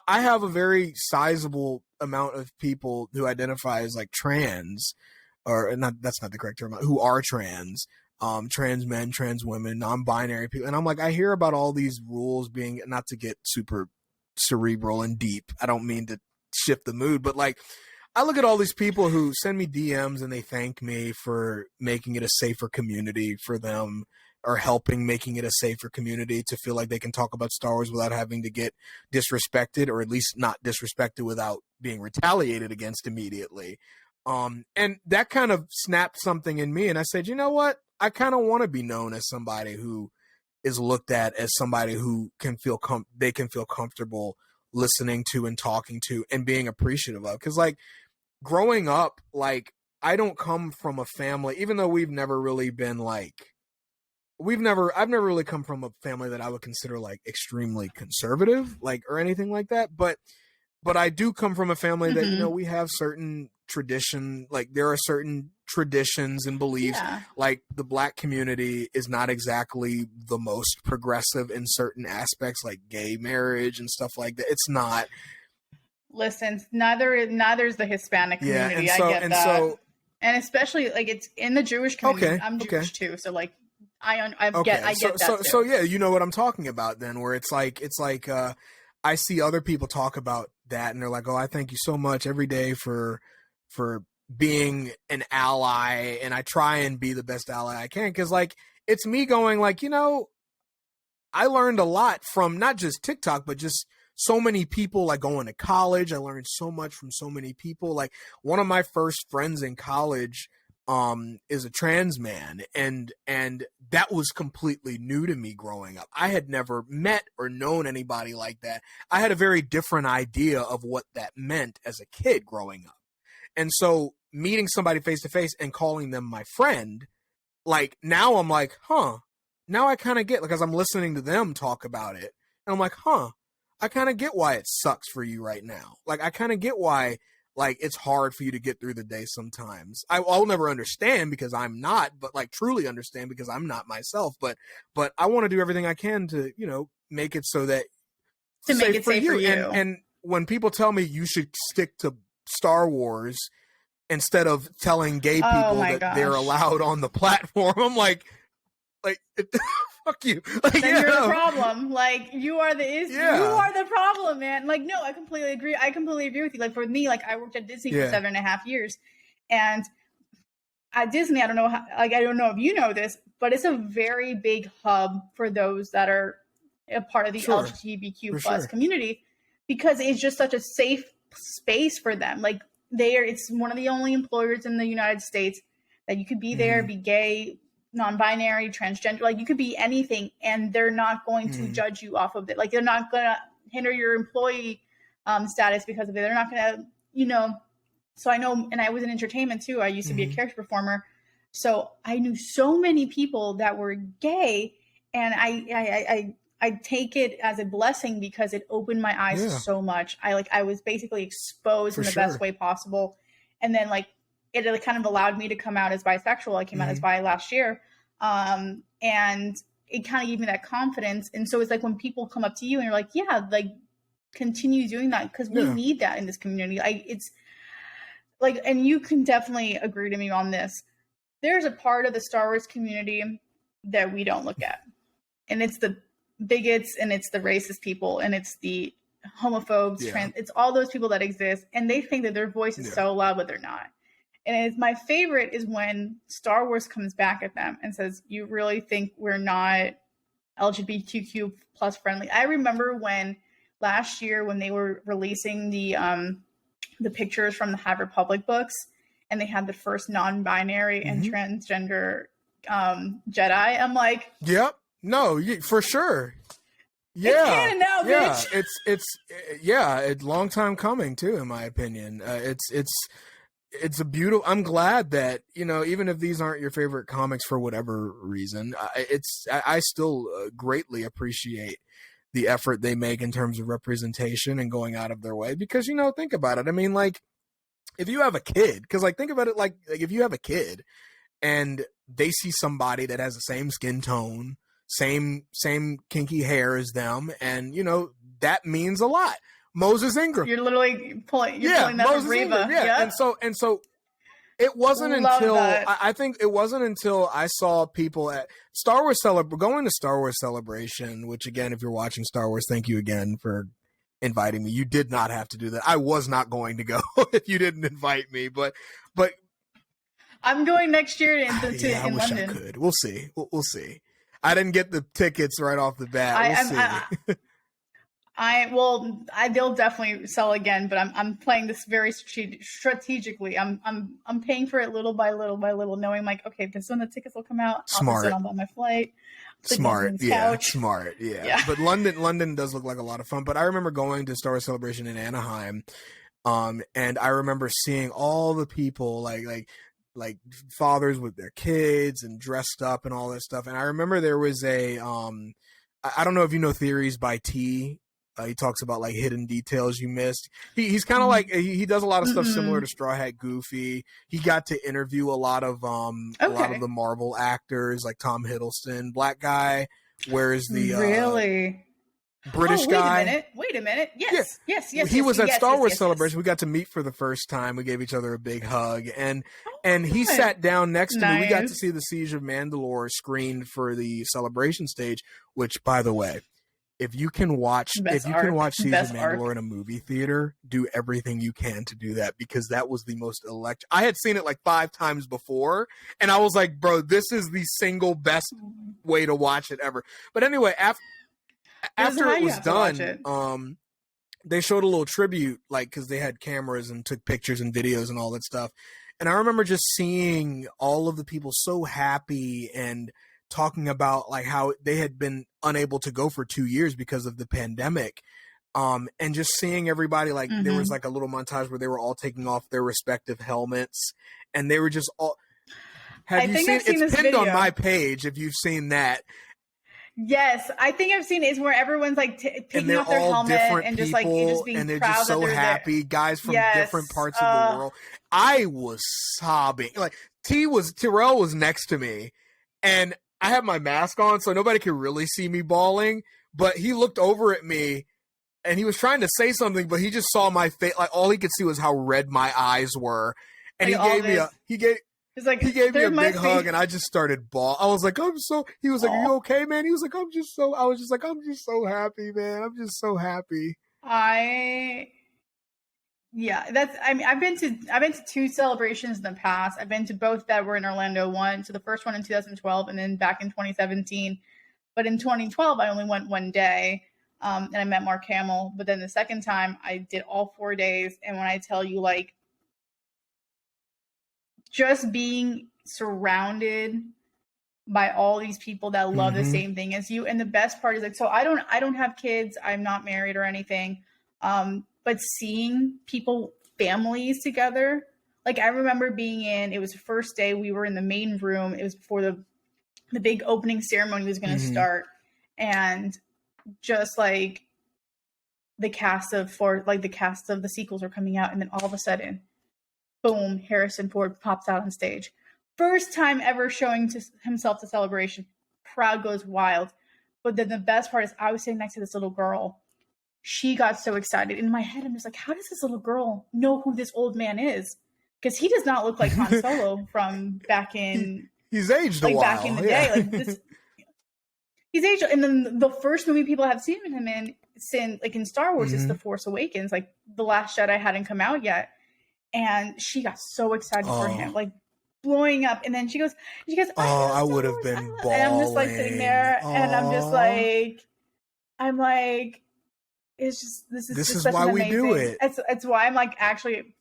I have a very sizable amount of people who identify as like trans, or not. That's not the correct term. Who are trans, trans men, trans women, non-binary people, and I'm like, I hear about all these rules being, not to get super cerebral and deep. I don't mean to shift the mood, but like, I look at all these people who send me DMs and they thank me for making it a safer community for them, or helping making it a safer community to feel like they can talk about Star Wars without having to get disrespected, or at least not disrespected without being retaliated against immediately. And that kind of snapped something in me. And I said, you know what? I kind of want to be known as somebody who is looked at as somebody who can feel they can feel comfortable listening to and talking to and being appreciative of. Because like growing up, like I don't come from a family, even though we've never really been like, I've never really come from a family that I would consider like extremely conservative, like, or anything like that. But I do come from a family that, we have certain tradition, like there are certain traditions and beliefs, like the Black community is not exactly the most progressive in certain aspects, like gay marriage and stuff like that. It's not. Listen, neither is the Hispanic community. I get that. And especially like it's in the Jewish community. Okay, I'm Jewish too. So like, I get that too. So yeah, you know what I'm talking about then, where it's like I see other people talk about that and they're like, oh, I thank you so much every day for being an ally, and I try and be the best ally I can, because like it's me going like, I learned a lot from not just TikTok but just so many people, like going to college. I learned so much from so many people. Like one of my first friends in college is a trans man, and that was completely new to me growing up. I had never met or known anybody like that. I had a very different idea of what that meant as a kid growing up. And so meeting somebody face to face and calling them my friend, like now I'm like, now I kind of get, like, as I'm listening to them talk about it, and I'm like, I kind of get why it sucks for you right now. Like I kind of get why like it's hard for you to get through the day sometimes. I'll never understand because I'm not, but like truly understand because I'm not myself. But I want to do everything I can to, make it so that make it safe for you. And when people tell me you should stick to Star Wars instead of telling gay people that they're allowed on the platform, I'm like fuck you. Like, then you're the problem. Like you are you are the problem, man. Like, no, I completely agree. I completely agree with you. Like for me, like I worked at Disney for 7.5 years, and at Disney, I don't know I don't know if you know this, but it's a very big hub for those that are a part of the LGBTQ plus community, because it's just such a safe space for them. Like it's one of the only employers in the United States that you could be there, be gay, non-binary, transgender, like you could be anything, and they're not going to judge you off of it. Like they're not going to hinder your employee status because of it. They're not going to, so I know, and I was in entertainment too. I used to be a character performer. So I knew so many people that were gay, and I take it as a blessing because it opened my eyes so much. I was basically exposed in the best way possible. And then like, it kind of allowed me to come out as bisexual. I came out as bi last year. And it kind of gave me that confidence. And so it's like when people come up to you and you're like, yeah, like continue doing that, because we need that in this community. It's like, and you can definitely agree to me on this. There's a part of the Star Wars community that we don't look at. And it's the bigots, and it's the racist people, and it's the homophobes, it's all those people that exist. And they think that their voice is so loud, but they're not. And my favorite is when Star Wars comes back at them and says, you really think we're not LGBTQ plus friendly? I remember when last year when they were releasing the pictures from the High Republic books, and they had the first non-binary and transgender Jedi. I'm like, yep, no, for sure. Yeah, it's canon now, bitch. It's a long time coming too, in my opinion. It's a beautiful. I'm glad that, you know, even if these aren't your favorite comics for whatever reason, I still greatly appreciate the effort they make in terms of representation and going out of their way, because, you know, think about it. I mean, like, if you have a kid, because, like, think about it, like if you have a kid and they see somebody that has the same skin tone, same kinky hair as them, and, you know, that means a lot. Moses Ingram. You're literally pulling that Moses from Reva. Yeah. Yep. And so it wasn't until I think it wasn't until I saw people at Star Wars going to Star Wars Celebration, which, again, if you're watching Star Wars, thank you again for inviting me. You did not have to do that. I was not going to go if you didn't invite me, but I'm going next year in I wish London. I could. We'll see. We'll see. I didn't get the tickets right off the bat. We'll see. They'll definitely sell again, but I'm playing this very strategically. I'm paying for it little by little, knowing, like, okay, this is when the tickets will come out. Smart. I'll sit on my flight. Smart. Yeah. But London does look like a lot of fun. But I remember going to Star Wars Celebration in Anaheim, and I remember seeing all the people like fathers with their kids and dressed up and all that stuff. And I remember there was I don't know if you know Theories by T. He talks about, like, hidden details you missed. He's kind of like, he does a lot of stuff similar to Straw Hat Goofy. He got to interview a lot of the Marvel actors, like Tom Hiddleston, black guy. Where's the really British guy? Wait a minute. Yes. He was at Star Wars Celebration. We got to meet for the first time. We gave each other a big hug, and he sat down next to me. We got to see the Siege of Mandalore screened for the Celebration stage. Which, by the way, if you can watch Siege of Mandalore in a movie theater, do everything you can to do that, because that was the most electric. I had seen it like 5 times before, and I was like, bro, this is the single best way to watch it ever. But anyway, after it was done, they showed a little tribute, like, because they had cameras and took pictures and videos and all that stuff. And I remember just seeing all of the people so happy and talking about, like, how they had been unable to go for 2 years because of the pandemic. And just seeing everybody, like, there was like a little montage where they were all taking off their respective helmets, and they were just all. It's pinned video on my page if you've seen that. Yes, I think I've seen it. It's where everyone's like taking off their helmet and just like being and they're proud just so that they're happy. there. Guys from different parts of the world. I was sobbing. Like, Terrell was next to me, and I had my mask on, so nobody could really see me bawling. But he looked over at me, and he was trying to say something, but he just saw my face. Like, all he could see was how red my eyes were, and like, he gave me a big hug, and I just started bawling. I was like, he was like, "Are you okay, man?" He was like, I'm just so happy, man. I'm just so happy. I've been to 2 celebrations in the past. I've been to both that were in Orlando. So the first one in 2012, and then back in 2017. But in 2012, I only went one day, and I met Mark Hamill. But then the second time, I did all 4 days. And when I tell you, like, just being surrounded by all these people that love the same thing as you. And the best part is, like, so I don't have kids. I'm not married or anything. But seeing families together, like, I remember it was the first day we were in the main room. It was before the big opening ceremony was going to start. And just like the cast of the sequels are coming out. And then all of a sudden, boom, Harrison Ford pops out on stage. First time ever showing himself to Celebration. Crowd goes wild. But then the best part is, I was sitting next to this little girl. She got so excited. In my head, I'm just like, how does this little girl know who this old man is? Because he does not look like Han Solo from back in... He's aged a while. Back in the day. Like, this, he's aged. And then the first movie people have seen him in, in Star Wars, is The Force Awakens. Like, The Last Jedi hadn't come out yet. And she got so excited for him, like, blowing up. And then she goes, I would have been bawling. And I'm just like sitting there, and I'm just like, it's just this is why we do it. It's why I'm like, actually,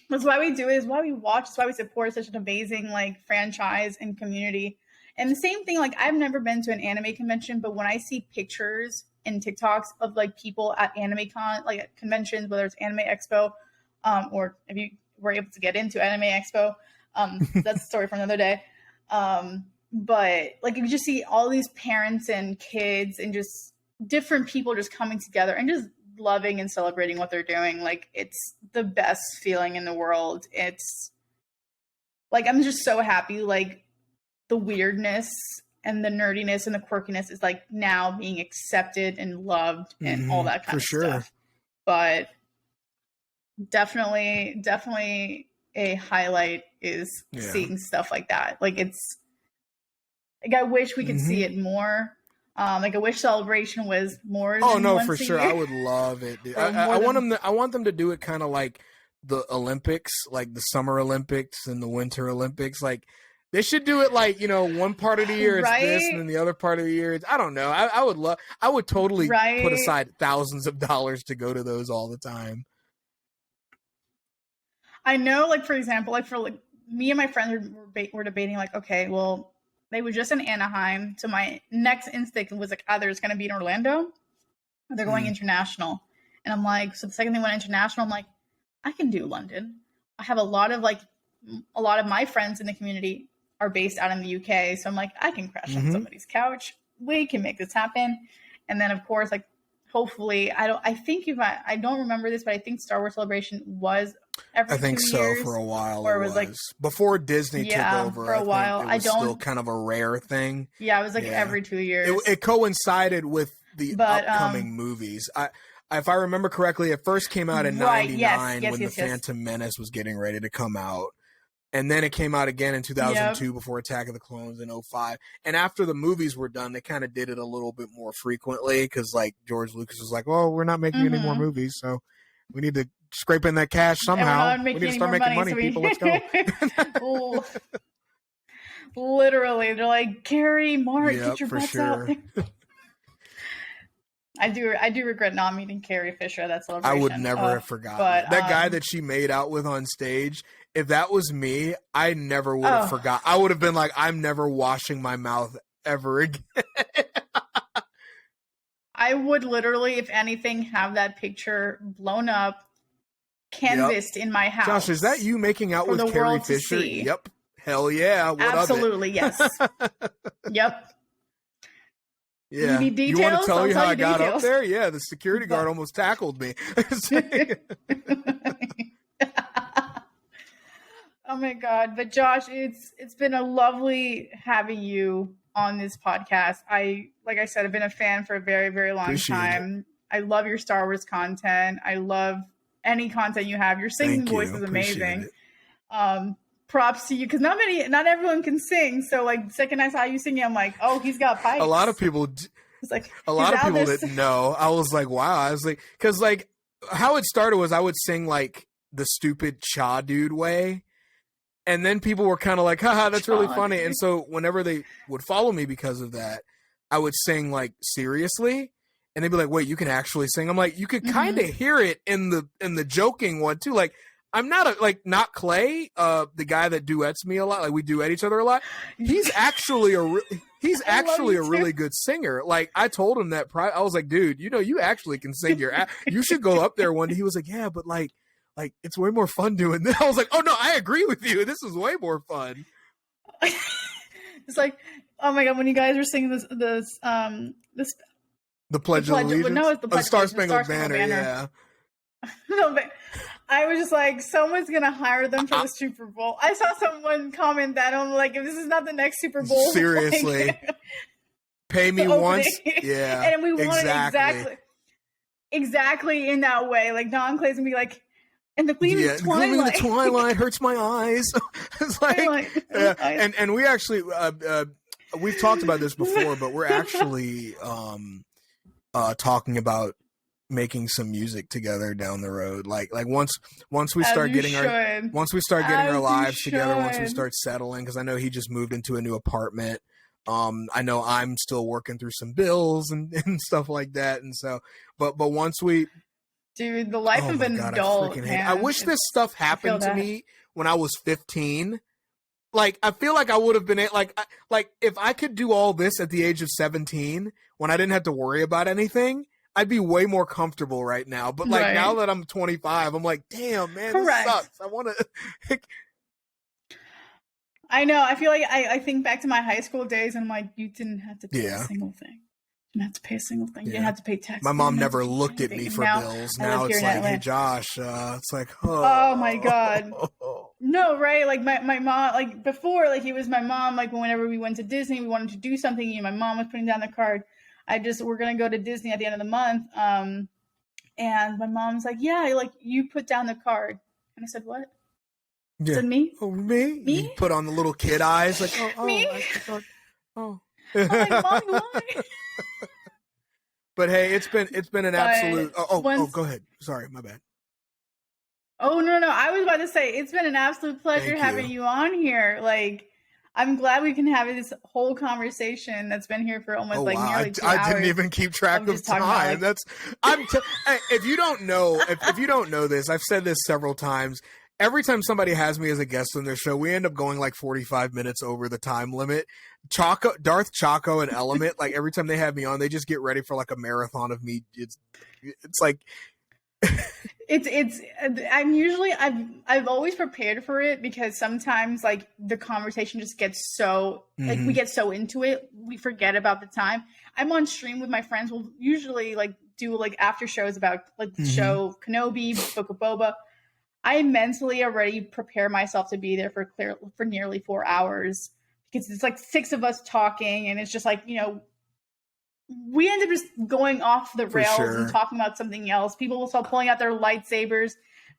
that's why we do it. Is why we watch. It's why we support such an amazing like franchise and community. And the same thing, like I've never been to an anime convention, but when I see pictures and TikToks of like people at anime like at conventions, whether it's Anime Expo, or if you were able to get into Anime Expo, that's a story for another day. But like you just see all these parents and kids and just different people just coming together and just loving and celebrating what they're doing. Like it's the best feeling in the world. It's like, I'm just so happy. Like the weirdness and the nerdiness and the quirkiness is like now being accepted and loved and all that kind of stuff. But definitely a highlight is seeing stuff like that. Like it's like, I wish we could see it more. Like I wish Celebration was more. Oh no, for sure. I would love it. Dude. I want them to do it kind of like the Olympics, like the Summer Olympics and the Winter Olympics. Like they should do it like, you know, one part of the year it's this and then the other part of the year it's, I don't know. I would totally put aside thousands of dollars to go to those all the time. I know, like for example, like for like me and my friends were debating like, okay, well, they were just in Anaheim. So my next instinct was like either it's going to be in Orlando or they're going international. And I'm like, so the second they went international, I'm like, I can do London. I have a lot of my friends in the community are based out in the UK. So I'm like, I can crash on somebody's couch. We can make this happen. And then of course, like hopefully I don't remember this, but I think Star Wars Celebration was every 2 years. I think so for a while. Or it was like before Disney took over. For a while. It was still kind of a rare thing. Yeah, it was like every 2 years. It coincided with the upcoming movies. If I remember correctly, it first came out in 99 when The Phantom Menace was getting ready to come out. And then it came out again in 2002 before Attack of the Clones in 2005. And after the movies were done, they kind of did it a little bit more frequently because like George Lucas was like, well, we're not making any more movies, so we need to scrape in that cash somehow. We need to start making money, people. Let's go. Literally, they're like, Carrie, Mark, get your butts out there. I do regret not meeting Carrie Fisher at that Celebration. I would never have forgotten that guy that she made out with on stage. If that was me, I never would have forgot. I would have been like, I'm never washing my mouth ever again. I would literally, if anything, have that picture blown up, canvassed in my house. Josh, is that you making out with Carrie Fisher? Yep. Hell yeah. What absolutely, yes. Yep. Yeah. You need details? You want to tell you how I got up there? Yeah, the security guard almost tackled me. Oh my God. But Josh, it's been a lovely having you on this podcast. Like I said, I've been a fan for a very, very long time. I love your Star Wars content. I love any content you have. Your singing voice is amazing. Props to you, because not everyone can sing. So like the second I saw you singing, I'm like, oh, he's got pipes. A lot of people didn't know. I was like, wow. I was like, because like how it started was I would sing like the stupid Cha dude way. And then people were kind of like, haha, that's really funny. And so whenever they would follow me because of that, I would sing like seriously. And they'd be like, wait, you can actually sing? I'm like, you could kind of hear it in the joking one too. Like, I'm not Clay, the guy that duets me a lot. Like we duet each other a lot. He's actually a really good singer. Like I told him that I was like, dude, you actually can sing you should go up there one day. He was like, yeah, but like it's way more fun doing this. I was like, oh no, I agree with you. This is way more fun. It's like, oh my God, when you guys were singing this the Pledge of Allegiance. No, it's the Star Spangled Banner. Yeah. No, but I was just like, someone's gonna hire them for the Super Bowl. I saw someone comment that I'm like, if this is not the next Super Bowl, seriously, like, pay me once. Yeah, and we want it exactly in that way. Like Don Clay's gonna be like, and the gleaming twilight. The twilight hurts my eyes. It's like, and we actually we've talked about this before, but we're actually talking about making some music together down the road. Like once we start getting our lives together, once we start settling, because I know he just moved into a new apartment. I know I'm still working through some bills and stuff like that. And so, but once we, dude, the life of an adult, man. I wish this stuff happened to me when I was 15. Like, I feel like I would have been like if I could do all this at the age of 17 when I didn't have to worry about anything, I'd be way more comfortable right now. But like now that I'm 25, I'm like, damn, man, this sucks. I want to. I know. I feel like I think back to my high school days, and I'm like, you didn't have to pay a single thing. You didn't have to pay a single thing. You didn't have to pay taxes. My mom never looked at me for bills. Now it's like, hey, Josh, it's like, oh my God. No, right? Like my mom, like before, like it was my mom, like whenever we went to Disney, we wanted to do something, my mom was putting down the card. We're going to go to Disney at the end of the month. And my mom's like, yeah, like you put down the card. And I said, what? Yeah. Said me? Oh, me? You put on the little kid eyes, like, me? Oh. I'm like, Mom, why? But hey, it's been an absolute. Go ahead. Sorry, my bad. Oh no! I was about to say it's been an absolute pleasure having you on here. Like, I'm glad we can have this whole conversation that's been here for almost nearly 2 hours. I didn't even keep track of time. Hey, if you don't know, if you don't know this, I've said this several times. Every time somebody has me as a guest on their show, we end up going like 45 minutes over the time limit. Darth Chaco and Element, like every time they have me on, they just get ready for like a marathon of me. It's like I've always prepared for it, because sometimes like the conversation just gets so like we get so into it, we forget about the time. I'm on stream with my friends. We'll usually like do like after shows about like the show Kenobi, Book of Boba. I mentally already prepare myself to be there for nearly 4 hours, because it's like 6 of us talking, and it's just like, we end up just going off the rails and talking about something else. People will start pulling out their lightsabers,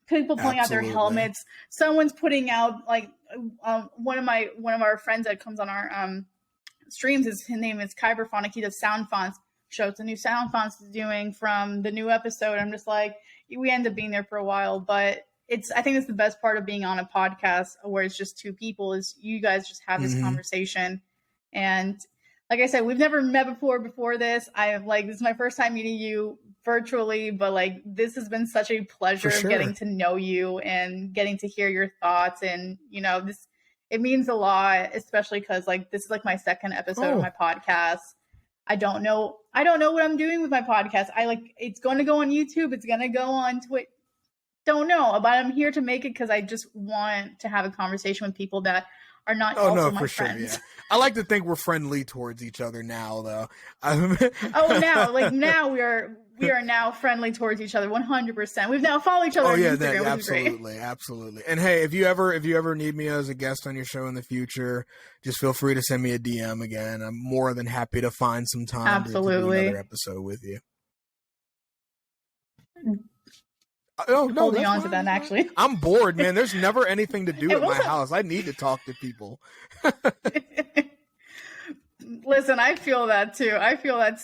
people pulling out their helmets. Someone's putting out like one of our friends that comes on our streams, his name is Kyberphonic. He does sound fonts. Shows the new sound fonts he's doing from the new episode. I'm just like, we end up being there for a while, but I think it's the best part of being on a podcast where it's just 2 people, is you guys just have this conversation. And like I said, we've never met before this. This is my first time meeting you virtually, but like this has been such a pleasure getting to know you and getting to hear your thoughts. And it means a lot, especially because like this is like my 2nd episode of my podcast. I don't know what I'm doing with my podcast. It's going to go on YouTube. It's going to go on Twitch. Don't know, but I'm here to make it because I just want to have a conversation with people that are not also my friends. Sure, yeah. I like to think we're friendly towards each other now, though. Now we are now friendly towards each other, 100%. We've now followed each other on Instagram, absolutely. And hey, if you ever need me as a guest on your show in the future, just feel free to send me a DM again. I'm more than happy to find some time to do another episode with you. Holding on to that, actually. I'm bored, man. There's never anything to do at my house. I need to talk to people. Listen, I feel that too. I feel that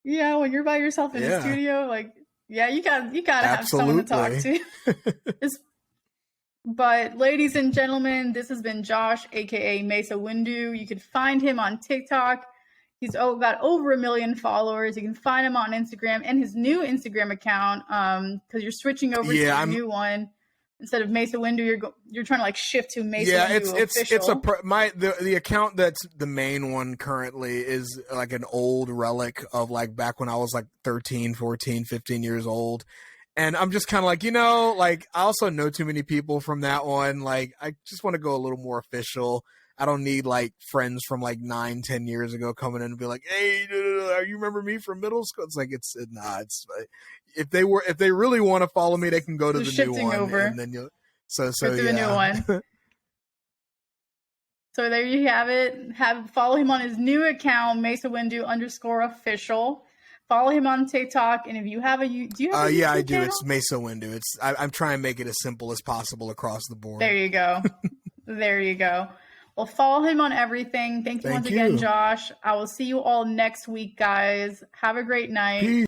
when you're by yourself in the studio, like, you gotta have someone to talk to. But ladies and gentlemen, this has been Josh, aka Mesa Windu. You can find him on TikTok. He's got over 1 million followers. You can find him on Instagram and his new Instagram account, because you're switching over to the new one. Instead of Mesa Windu, you're trying to like shift to Mesa Windu official. The account that's the main one currently is like an old relic of like back when I was like 13, 14, 15 years old. And I'm just kind of like, like I also know too many people from that one. Like I just want to go a little more official. I don't need like friends from like 9, 10 years ago coming in and be like, "Hey, you remember me from middle school?" It's like it's if they really want to follow me, they can go to the new one, over. And then you'll the new one. So there you have it. Follow him on his new account, Mesa Windu _official. Follow him on TikTok, and if you have do you have a YouTube I do. channel? It's Mesa Windu. I'm trying to make it as simple as possible across the board. There you go. There you go. Well, follow him on everything. Thank you once again, Josh. I will see you all next week, guys. Have a great night. Peace.